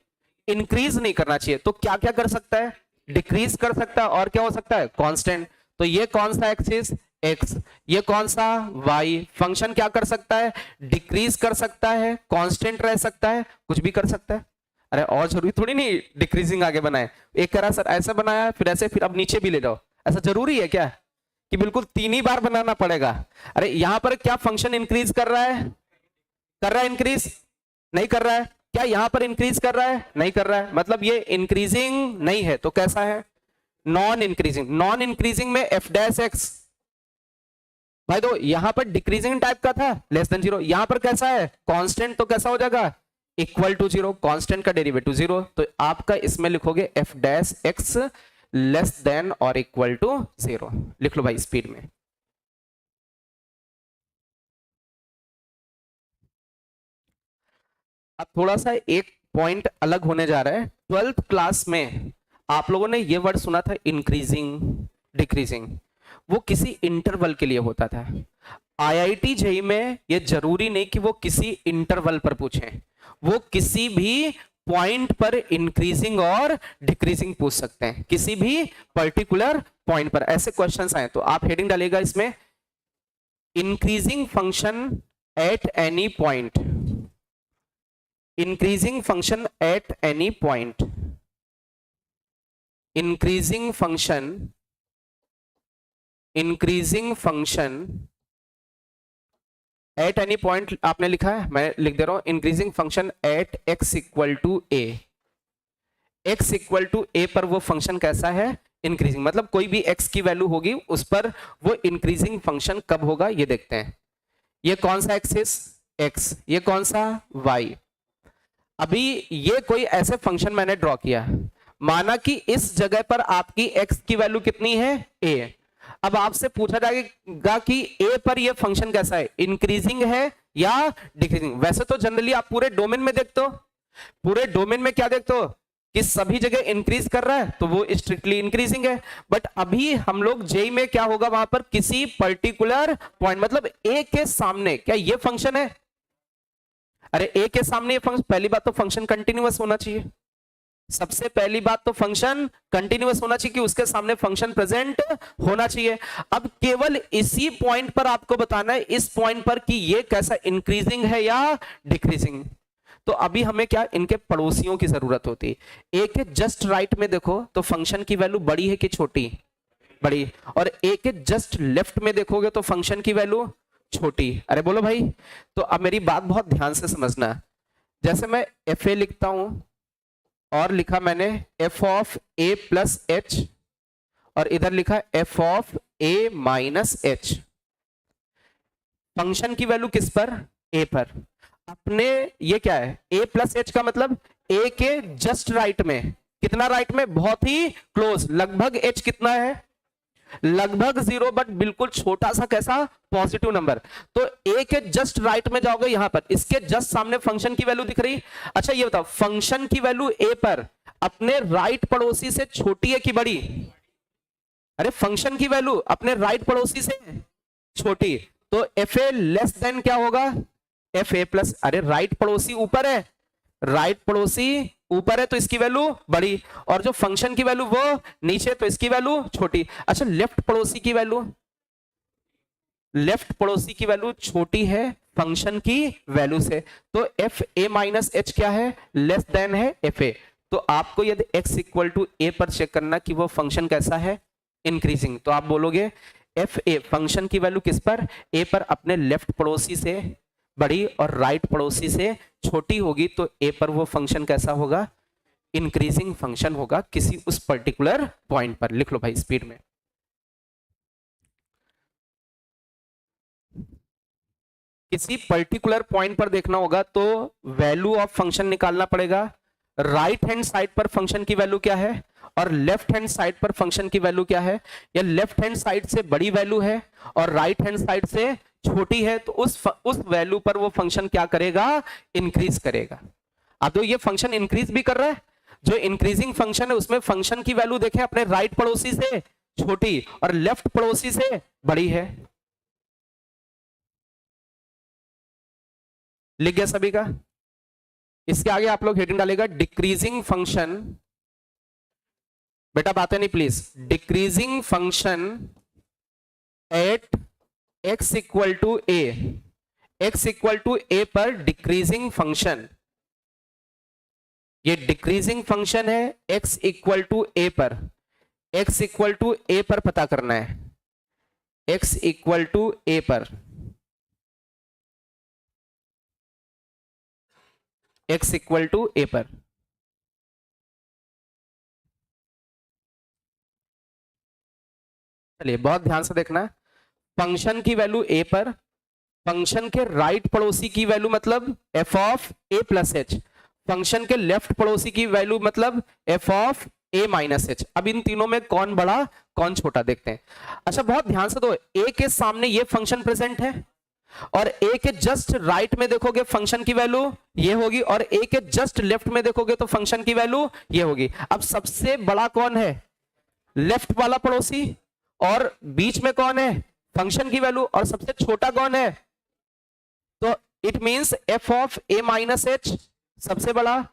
इंक्रीज नहीं करना चाहिए। तो क्या क्या कर सकता है, डिक्रीज कर सकता है, और क्या हो सकता है, कांस्टेंट। तो ये कौन सा एक्सिस, एक्स, ये कौन सा वाई। फंक्शन क्या कर सकता है, डिक्रीज कर सकता है, कांस्टेंट रह सकता है, कुछ भी कर सकता है। अरे और जरूरी थोड़ी नहीं डिक्रीजिंग आगे बनाए, एक करा सर ऐसा बनाया फिर ऐसे, फिर अब नीचे भी ले जाओ, ऐसा जरूरी है क्या कि बिल्कुल 3 ही बार बनाना पड़ेगा? अरे यहां पर क्या फंक्शन इंक्रीज कर रहा है? कर रहा है इंक्रीज? नहीं कर रहा है। क्या यहां पर इंक्रीज कर रहा है? नहीं कर रहा है, मतलब ये इंक्रीजिंग नहीं है, तो कैसा है? Non increasing. नॉन इंक्रीजिंग में एफ डैश एक्स भाई तो यहां पर डिक्रीजिंग टाइप का था, लेस देन 0, यहां पर कैसा है? कांस्टेंट, तो कैसा हो जाएगा? इक्वल टू 0, कांस्टेंट का डेरिवेटिव 0, तो आपका इसमें लिखोगे F dash x less then और इक्वल टू 0। लिख लो भाई स्पीड में। अब थोड़ा सा एक पॉइंट अलग होने जा रहा है। 12th क्लास में आप लोगों ने ये वर्ड सुना था इंक्रीजिंग, डिक्रीजिंग, वो किसी इंटरवल के लिए होता था। आईआईटी जेईई में ये जरूरी नहीं कि वो किसी इंटरवल पर पूछें, वो किसी भी पॉइंट पर इंक्रीजिंग और डिक्रीजिंग पूछ सकते हैं, किसी भी पर्टिकुलर पॉइंट पर ऐसे क्वेश्चंस आए तो आप हेडिंग डालिएगा इसमें increasing function at any point, increasing function at any point, increasing function at any point आपने लिखा है, मैं लिख दे रहा हूं increasing function at x equal to a, x equal to a पर वो फंक्शन कैसा है? इंक्रीजिंग, मतलब कोई भी x की वैल्यू होगी उस पर वो इंक्रीजिंग फंक्शन कब होगा ये देखते हैं। ये कौन सा एक्सिस? x, ये कौन सा? y। अभी ये कोई ऐसे फंक्शन मैंने ड्रॉ किया, माना कि इस जगह पर आपकी x की वैल्यू कितनी है? a। अब आपसे पूछा जाएगा कि a पर ये फंक्शन कैसा है? इंक्रीजिंग है या डिक्रीजिंग? वैसे तो जनरली आप पूरे डोमेन में देखते हो, पूरे डोमेन में क्या देखते हो कि सभी जगह इंक्रीज कर रहा है तो वो स्ट्रिक्टली इंक्रीजिंग है। बट अभी हम लोग जेई में क्या होगा, वहां पर किसी पर्टिकुलर पॉइंट, मतलब a के सामने क्या ये फंक्शन है? अरे ए के सामने ये फंक्शन, पहली बात तो फंक्शन कंटिन्यूअस होना चाहिए, सबसे पहली बात तो फंक्शन कंटिन्यूअस होना चाहिए कि उसके सामने फंक्शन प्रेजेंट होना चाहिए। अब केवल इसी पॉइंट पर आपको बताना है, इस पॉइंट पर कि ये कैसा इंक्रीजिंग है या डिक्रीजिंग। तो अभी हमें क्या, इनके पड़ोसियों की जरूरत होती है। ए के जस्ट राइट में देखो तो फंक्शन की वैल्यू बड़ी है कि छोटी? बड़ी। और ए के जस्ट लेफ्ट में देखोगे तो फंक्शन की वैल्यू छोटी। अरे बोलो भाई। तो अब मेरी बात बहुत ध्यान से समझना, जैसे मैं एफ ए लिखता हूं और लिखा मैंने F of A plus H, और इधर लिखा F of A minus H, function की वैल्यू किस पर? ए पर। अपने ये क्या है? ए प्लस एच का मतलब ए के जस्ट राइट में, कितना राइट में? बहुत ही क्लोज, लगभग एच कितना है? लगभग 0, बट बिल्कुल छोटा सा कैसा? Positive number. तो ए के जस्ट राइट में जाओगे, यहां पर इसके जस्ट सामने फंक्शन की वैल्यू दिख रही। अच्छा ये बताओ, फंक्शन की वैल्यू ए पर अपने राइट पड़ोसी से छोटी है कि बड़ी? अरे फंक्शन की वैल्यू अपने राइट पड़ोसी से छोटी, तो एफ ए लेस देन क्या होगा? F A plus. अरे राइट पड़ोसी ऊपर है, राइट पड़ोसी ऊपर है तो इसकी वैल्यू बड़ी, और जो फंक्शन की वैल्यू वो नीचे तो इसकी वैल्यू छोटी। अच्छा लेफ्ट पड़ोसी की वैल्यू, लेफ्ट पड़ोसी की वैल्यू छोटी है फंक्शन की वैल्यू से, तो एफ ए माइनस एच क्या है? लेस देन है एफ ए। तो आपको यदि x इक्वल टू ए पर चेक करना कि वो फंक्शन कैसा है? इंक्रीजिंग, तो आप बोलोगे एफ ए फंक्शन की वैल्यू किस पर? ए पर अपने लेफ्ट पड़ोसी से बड़ी और राइट पड़ोसी से छोटी होगी, तो ए पर वो फंक्शन कैसा होगा? इंक्रीजिंग फंक्शन होगा किसी उस पर्टिकुलर पॉइंट पर। लिख लो भाई स्पीड में। किसी पर्टिकुलर पॉइंट पर देखना होगा तो वैल्यू ऑफ फंक्शन निकालना पड़ेगा। राइट हैंड साइड पर फंक्शन की वैल्यू क्या है और लेफ्ट हैंड साइड पर फंक्शन की वैल्यू क्या है? या लेफ्ट हैंड साइड से बड़ी वैल्यू है और राइट हैंड साइड से छोटी है, तो उस वैल्यू पर वो फंक्शन क्या करेगा? इंक्रीज करेगा। अब तो ये फंक्शन इंक्रीज भी कर रहा है, जो इंक्रीजिंग फंक्शन है उसमें फंक्शन की वैल्यू देखें अपने राइट पड़ोसी से छोटी और लेफ्ट पड़ोसी से बड़ी है। लिख गया सभी का? इसके आगे आप लोग हेडिंग डालेगा डिक्रीजिंग फंक्शन। बेटा बातें नहीं please. Decreasing function at x equal to a, x equal to a पर डिक्रीजिंग फंक्शन, ये डिक्रीजिंग फंक्शन है, x इक्वल टू ए पर, x इक्वल टू ए पर पता करना है, x इक्वल टू ए पर, x इक्वल टू ए पर। चलिए बहुत ध्यान से देखना, फंक्शन की वैल्यू ए पर, फंक्शन के राइट पड़ोसी की वैल्यू मतलब F of A plus H, function के लेफ्ट पड़ोसी की वैल्यू मतलब F of A minus H. अब इन तीनों में कौन बड़ा कौन छोटा देखते हैं। अच्छा बहुत ध्यान से दो, ए के सामने ये फंक्शन प्रेजेंट है और ए के जस्ट राइट में देखोगे फंक्शन की वैल्यू ये होगी और ए के जस्ट लेफ्ट में देखोगे तो फंक्शन की वैल्यू ये होगी। अब सबसे बड़ा कौन है, लेफ्ट वाला पड़ोसी, और बीच में कौन है फंक्शन की वैल्यू, और सबसे छोटा कौन है, तो it means F of A minus H सबसे बड़ा,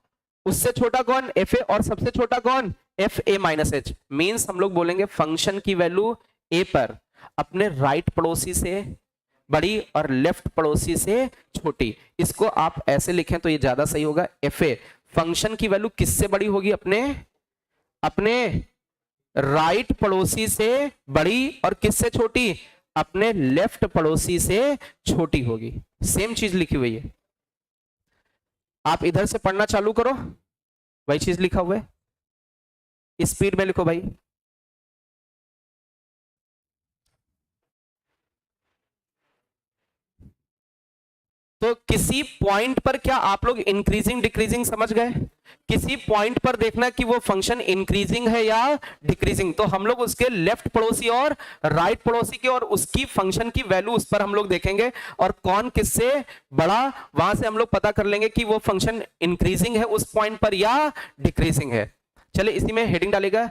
उससे छोटा कौन एफ ए, और सबसे छोटा कौन F A minus H. Means हम लोग बोलेंगे फंक्शन की वैल्यू ए पर अपने राइट पड़ोसी से बड़ी और लेफ्ट पड़ोसी से छोटी। इसको आप ऐसे लिखें तो ये ज्यादा सही होगा, एफ ए फंक्शन की वैल्यू किससे बड़ी होगी, अपने राइट पड़ोसी से बड़ी, और किससे छोटी, अपने लेफ्ट पड़ोसी से छोटी होगी। सेम चीज लिखी हुई है, आप इधर से पढ़ना चालू करो, वही चीज लिखा हुआ है, स्पीड में लिखो भाई। तो किसी पॉइंट पर क्या आप लोग इंक्रीजिंग डिक्रीजिंग समझ गए, किसी पॉइंट पर देखना कि वो फंक्शन इंक्रीजिंग है या डिक्रीजिंग, तो हम लोग उसके लेफ्ट पड़ोसी और राइट पड़ोसी के और उसकी फंक्शन की वैल्यू उस पर हम लोग देखेंगे, और कौन किससे बड़ा वहां से हम लोग पता कर लेंगे कि वो फंक्शन इंक्रीजिंग है उस पॉइंट पर या डिक्रीजिंग है। चलिए इसी में हेडिंग डालेगा,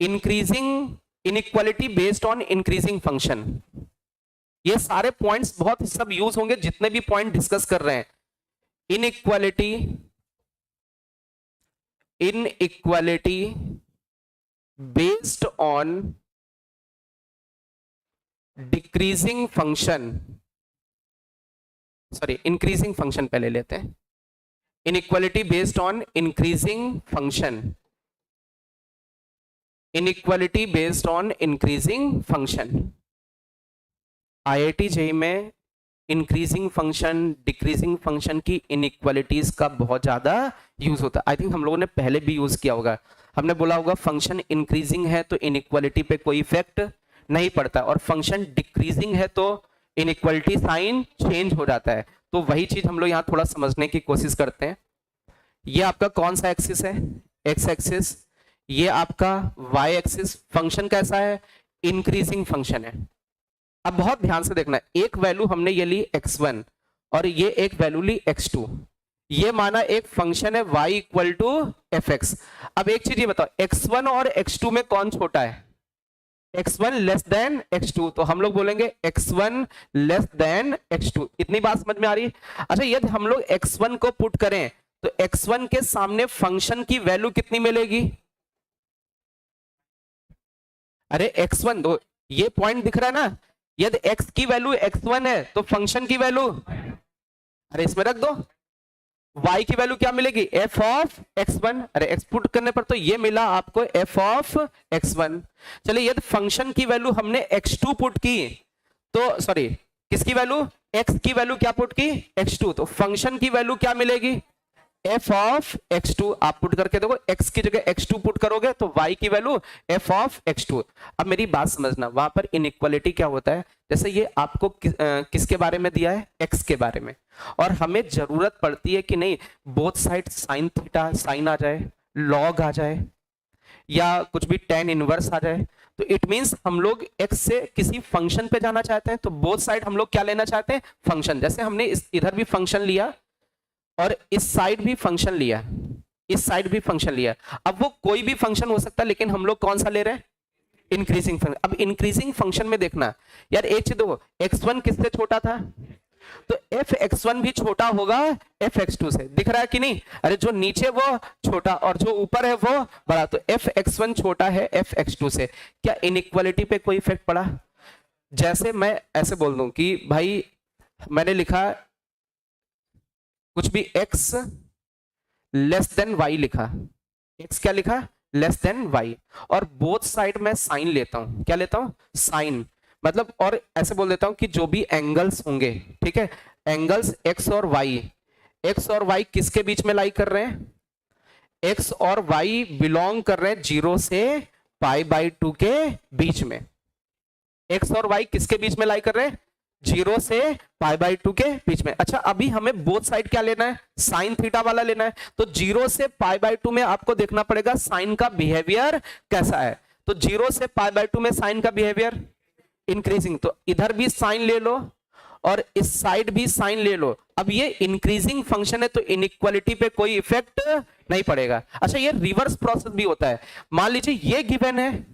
increasing inequality based on increasing function. ये सारे पॉइंट्स बहुत सब यूज होंगे जितने भी पॉइंट डिस्कस कर रहे हैं। Inequality based on decreasing function, sorry increasing function पहले लेते हैं, inequality based on increasing function, inequality based on increasing function. IIT JEE में इंक्रीजिंग फंक्शन डिक्रीजिंग फंक्शन की इनइक्वालिटीज का बहुत ज्यादा यूज होता है। आई थिंक हम लोगों ने पहले भी यूज किया होगा, हमने बोला होगा फंक्शन इंक्रीजिंग है तो इनइक्वालिटी पे कोई इफेक्ट नहीं पड़ता, और फंक्शन डिक्रीजिंग है तो इनइक्वालिटी साइन चेंज हो जाता है। तो वही चीज हम लोग यहाँ थोड़ा समझने की कोशिश करते हैं। ये आपका कौन सा एक्सिस है, एक्स एक्सिस, ये आपका वाई एक्सिस, फंक्शन कैसा है, इंक्रीजिंग फंक्शन है। अब बहुत ध्यान से देखना, एक वैल्यू हमने ये ली x1 और ये एक वैल्यू ली x2, ये माना एक फंक्शन है y equal to F X. अब एक चीज ये बताओ, x1 और x2 में कौन छोटा है, x1 लेस देन x2, तो हम लोग बोलेंगे x1 लेस देन x2। इतनी बात समझ में आ रही है। अच्छा यदि हम लोग x1 को पुट करें तो x1 के सामने फंक्शन की वैल्यू कितनी मिलेगी, अरे x1 दो, ये पॉइंट दिख रहा है ना, यदि x की वैल्यू x1 है तो फंक्शन की वैल्यू, अरे इसमें रख दो, y की वैल्यू क्या मिलेगी, f ऑफ x1, अरे x पुट करने पर तो ये मिला आपको f ऑफ x1। चलिए यदि फंक्शन की वैल्यू हमने x2 पुट की, तो सॉरी किसकी वैल्यू, x की वैल्यू क्या पुट की, x2, तो फंक्शन की वैल्यू क्या मिलेगी, f ऑफ x2। आप पुट करके देखो, x की जगह x2 पुट करोगे तो y की वैल्यू f ऑफ x2। अब मेरी बात समझना, वहां पर इनइक्वालिटी क्या होता है, जैसे ये आपको किसके बारे में दिया है, x के बारे में, और हमें जरूरत पड़ती है कि नहीं both side sine theta sine आ जाए, लॉग आ जाए, या कुछ भी tan इनवर्स आ जाए, तो इट मींस हम लोग x से किसी फंक्शन पे जाना चाहते हैं, तो बोथ साइड हम लोग क्या लेना चाहते हैं, फंक्शन। जैसे हमने इधर भी फंक्शन लिया और इस साइड भी फंक्शन लिया, इस साइड भी फंक्शन लिया, अब वो कोई भी फंक्शन हो सकता है, लेकिन हम लोग कौन सा ले रहे हैं, इंक्रीजिंग फंक्शन। अब इंक्रीजिंग फंक्शन में देखना यार, एक चीज देखो, x1 किससे छोटा था, तो f x1 भी छोटा होगा f x2 से, दिख रहा है कि नहीं, अरे जो नीचे वो छोटा और जो ऊपर है वो बड़ा, तो f x1 छोटा है f x2 से। क्या इनइक्वालिटी पे कोई इफेक्ट पड़ा, जैसे मैं ऐसे बोल दूं कि भाई मैंने लिखा कुछ भी x लेस देन वाई लिखा, एक्स क्या लिखा, लेस देन वाई, और बोथ साइड में साइन लेता हूं, क्या लेता हूं, साइन, मतलब और ऐसे बोल देता हूं कि जो भी एंगल्स होंगे, ठीक है, एंगल्स एक्स और वाई, एक्स और वाई किसके बीच में लाई कर रहे हैं, एक्स और वाई बिलोंग कर रहे हैं 0 से π/2 के बीच में, एक्स और वाई किसके बीच में लाई कर रहे हैं, 0 से π/2 के बीच में। अच्छा अभी हमें बोथ साइड क्या लेना है, साइन थीटा वाला लेना है, तो 0 से π/2 में आपको देखना पड़ेगा साइन का बिहेवियर कैसा है, तो 0 से π/2 में साइन का बिहेवियर इंक्रीजिंग, तो इधर भी साइन ले लो और इस साइड भी साइन ले लो। अब ये इंक्रीजिंग फंक्शन है तो इनइक्वालिटी पे कोई इफेक्ट नहीं पड़ेगा। अच्छा ये रिवर्स प्रोसेस भी होता है, मान लीजिए ये गिवन है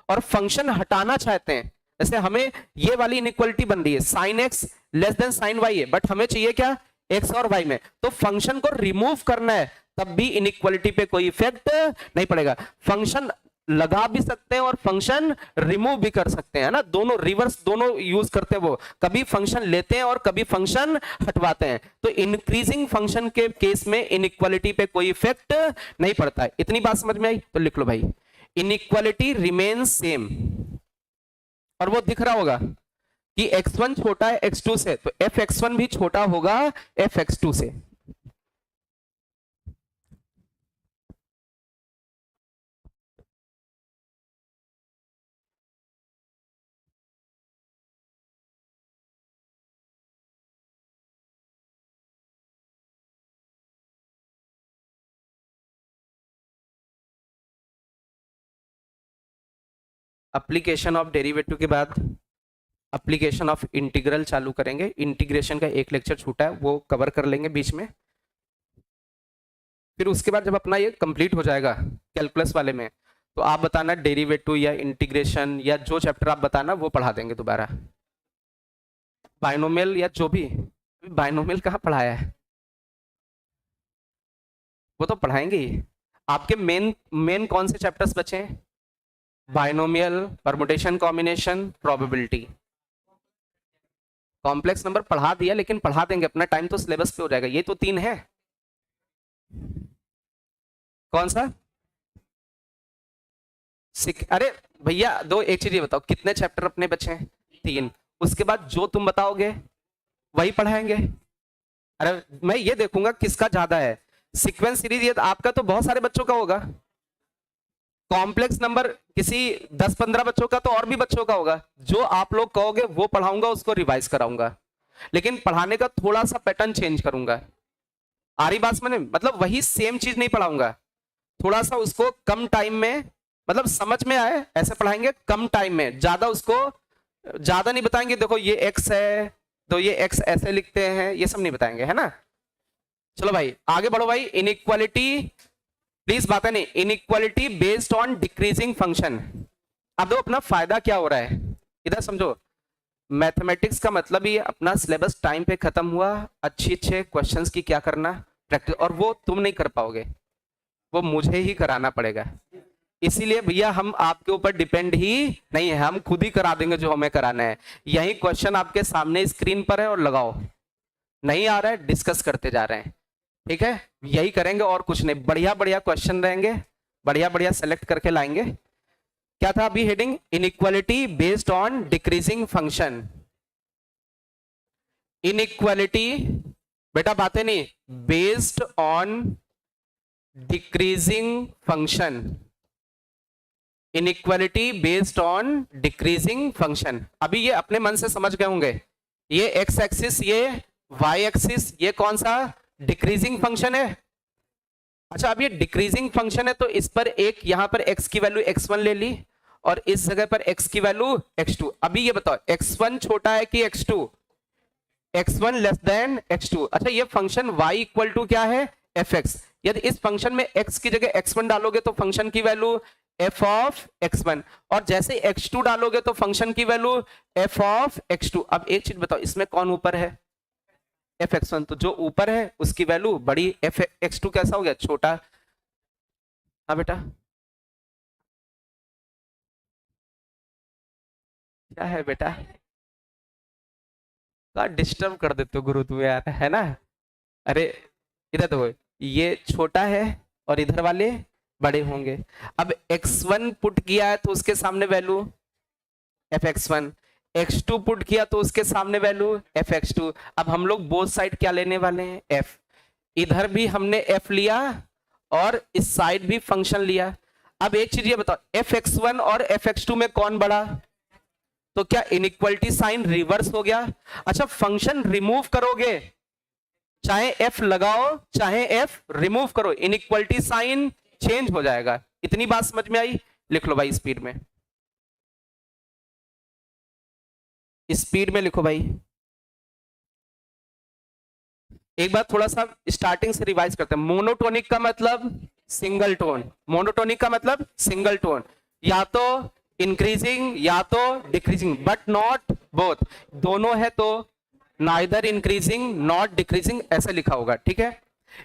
और फंक्शन हटाना चाहते हैं, जैसे हमें ये वाली इनइक्वालिटी बन रही है sine X less than sine Y है, बट हमें चाहिए क्या, एक्स और वाई में, तो फंक्शन को रिमूव करना है, तब भी इनइक्वालिटी पे कोई इफेक्ट नहीं पड़ेगा। फंक्शन लगा भी सकते हैं और फंक्शन रिमूव भी कर सकते हैं ना, दोनों रिवर्स दोनों यूज करते हैं, वो कभी फंक्शन लेते हैं और कभी फंक्शन हटवाते हैं। तो इंक्रीजिंग फंक्शन के केस में इनइक्वालिटी पे कोई इफेक्ट नहीं पड़ता है। इतनी बात समझ में आई, तो लिख लो भाई, इनइक्वालिटी रिमेन्स सेम, और वो दिख रहा होगा कि x1 छोटा है x2 से, तो fx1 भी छोटा होगा fx2 से। एप्लीकेशन ऑफ डेरिवेटिव के बाद एप्लीकेशन ऑफ इंटीग्रल चालू करेंगे। इंटीग्रेशन का एक लेक्चर छूटा है, वो कवर कर लेंगे बीच में, फिर उसके बाद जब अपना ये कंप्लीट हो जाएगा कैलकुलस वाले में, तो आप बताना डेरिवेटिव या इंटीग्रेशन या जो चैप्टर आप बताना वो पढ़ा देंगे दोबारा। बाइनोमियल या जो भी, बाइनोमियल कहाँ पढ़ाया है, वो तो पढ़ाएंगे ही। आपके मेन मेन कौन से चैप्टर्स बचे हैं, binomial, permutation, combination, probability. Complex number पढ़ा दिया, लेकिन पढ़ा देंगे, अपना टाइम तो सिलेबस पे हो जाएगा। ये तो 3 है, कौन सा, अरे भैया दो, एक चीज ये बताओ, कितने चैप्टर अपने बचे हैं, 3, उसके बाद जो तुम बताओगे वही पढ़ाएंगे। अरे मैं ये देखूंगा किसका ज्यादा है, सीक्वेंस सीरीज ये आपका तो बहुत सारे बच्चों का होगा, कॉम्प्लेक्स नंबर किसी 10-15 बच्चों का तो और भी बच्चों का होगा, जो आप लोग कहोगे वो पढ़ाऊंगा, उसको रिवाइज कराऊंगा, लेकिन पढ़ाने का थोड़ा सा पैटर्न चेंज करूंगा। आ रही बात मैंने, मतलब वही सेम चीज नहीं पढ़ाऊंगा, थोड़ा सा उसको कम टाइम में, मतलब समझ में आए ऐसे पढ़ाएंगे, कम टाइम में, ज्यादा उसको ज्यादा नहीं बताएंगे, देखो ये एक्स है तो ये एक्स ऐसे लिखते हैं, ये सब नहीं बताएंगे, है ना। चलो भाई आगे बढ़ो भाई। इनइक्वालिटी, प्लीज बातें नहीं, inequality based on decreasing function. अब दो अपना फायदा क्या हो रहा है, इधर समझो, मैथमेटिक्स का मतलब ही अपना सिलेबस टाइम पे खत्म हुआ, अच्छे अच्छे क्वेश्चंस की क्या करना, प्रैक्टिस, और वो तुम नहीं कर पाओगे, वो मुझे ही कराना पड़ेगा। इसीलिए भैया हम आपके ऊपर डिपेंड ही नहीं है, हम खुद ही करा देंगे जो हमें कराना है। यही क्वेश्चन आपके सामने स्क्रीन पर है और लगाओ, नहीं आ रहा है डिस्कस करते जा रहे हैं, ठीक है, यही करेंगे और कुछ नहीं। बढ़िया बढ़िया क्वेश्चन रहेंगे, बढ़िया बढ़िया सेलेक्ट करके लाएंगे। क्या था अभी heading, inequality based on decreasing function. Inequality बेटा बातें नहीं, based on decreasing function, inequality based on decreasing function. अभी ये अपने मन से समझ गए होंगे, ये एक्स एक्सिस, ये वाई एक्सिस, ये कौन सा डिक्रीजिंग फंक्शन है। अच्छा अब ये डिक्रीजिंग फंक्शन है, तो इस पर एक यहां पर x की वैल्यू x1 ले ली और इस जगह पर x की वैल्यू x2। अभी ये बताओ x1 छोटा है कि x2, x1 less than x2। अच्छा ये फंक्शन y इक्वल टू क्या है, fx। यदि इस फंक्शन में x की जगह x1 डालोगे तो फंक्शन की वैल्यू f ऑफ x1, और जैसे x2 डालोगे तो फंक्शन की वैल्यू f ऑफ x2। अब एक चीज बताओ, इसमें कौन ऊपर है, fx1, तो जो ऊपर है उसकी वैल्यू बड़ी, fx2 कैसा हो गया, छोटा। हाँ बेटा क्या है बेटा, का डिस्टर्ब कर देते हो गुरु तुम यार, है ना। अरे इधर देखो, ये छोटा है और इधर वाले बड़े होंगे। अब x1 पुट किया है तो उसके सामने वैल्यू fx1, x2 पुट किया तो उसके सामने वैल्यू fx2। अब हम लोग बोथ साइड क्या लेने वाले हैं, f। इधर भी हमने f लिया और इस साइड भी फंक्शन लिया। अब एक चीज ये बताओ, fx1 और fx2 में कौन बड़ा? तो क्या इनइक्वलिटी साइन रिवर्स हो गया? अच्छा, फंक्शन रिमूव करोगे, चाहे f लगाओ चाहे f रिमूव करो, इनइक्वलिटी साइन चेंज हो जाएगा। इतनी बात समझ में आई? लिख लो भाई स्पीड में, स्पीड में लिखो भाई। एक बार थोड़ा सा स्टार्टिंग से रिवाइज करते हैं। मोनोटोनिक का मतलब सिंगल टोन, मोनोटोनिक का मतलब सिंगल टोन, या तो इंक्रीजिंग या तो डिक्रीजिंग, बट नॉट बोथ। दोनों है तो नाइदर इंक्रीजिंग नॉट डिक्रीजिंग ऐसा लिखा होगा, ठीक है।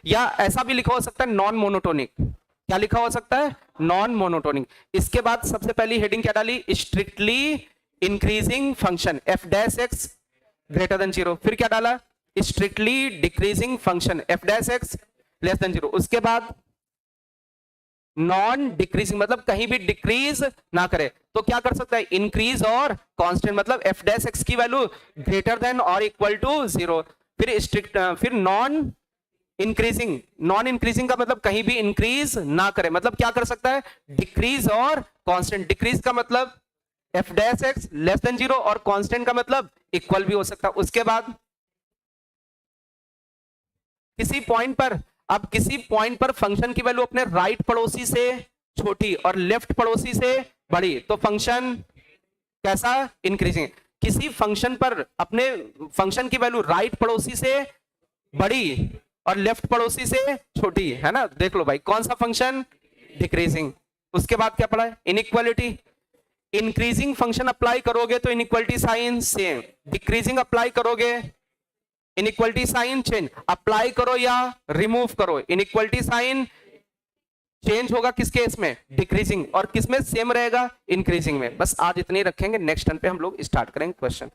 या ऐसा भी लिखा हो सकता है नॉन मोनोटोनिक। क्या लिखा हो सकता है? Non monotonic. इसके बाद सबसे पहली हेडिंग क्या डाली? Strictly increasing function f dash x greater than 0। फिर क्या डाला? Strictly decreasing function f dash x less than 0। उसके बाद नॉन डिक्रीजिंग मतलब कहीं भी डिक्रीज ना करे, तो क्या कर सकता है? इंक्रीज और कांस्टेंट मतलब f डैश x की वैल्यू ग्रेटर देन और इक्वल टू 0। फिर स्ट्रिक्ट, फिर नॉन इंक्रीजिंग, नॉन इंक्रीजिंग का मतलब कहीं भी इंक्रीज ना करे, मतलब क्या कर सकता है? डिक्रीज और कांस्टेंट। डिक्रीज का मतलब f dash x less than 0 और कांस्टेंट का मतलब इक्वल भी हो सकता है। उसके बाद किसी पॉइंट पर, अब किसी पॉइंट पर फंक्शन की वैल्यू अपने राइट पड़ोसी से छोटी और लेफ्ट पड़ोसी से बड़ी, तो फंक्शन कैसा? इंक्रीजिंग। किसी फंक्शन पर अपने फंक्शन की वैल्यू राइट पड़ोसी से बड़ी और लेफ्ट पड़ोसी से छोटी है ना, देख लो भाई कौन सा फंक्शन? डिक्रीजिंग। उसके बाद क्या पढ़ा है? इनइक्वालिटी। इंक्रीजिंग फंक्शन अप्लाई करोगे तो inequality sign same, decreasing apply करोगे इनइक्वालिटी साइन चेंज। अप्लाई करो या रिमूव करो, इनइक्वालिटी साइन चेंज होगा किस केस में? डिक्रीजिंग। और किस में सेम रहेगा? इंक्रीजिंग में। बस आज इतने ही रखेंगे, नेक्स्ट टर्न पे हम लोग स्टार्ट करेंगे क्वेश्चन।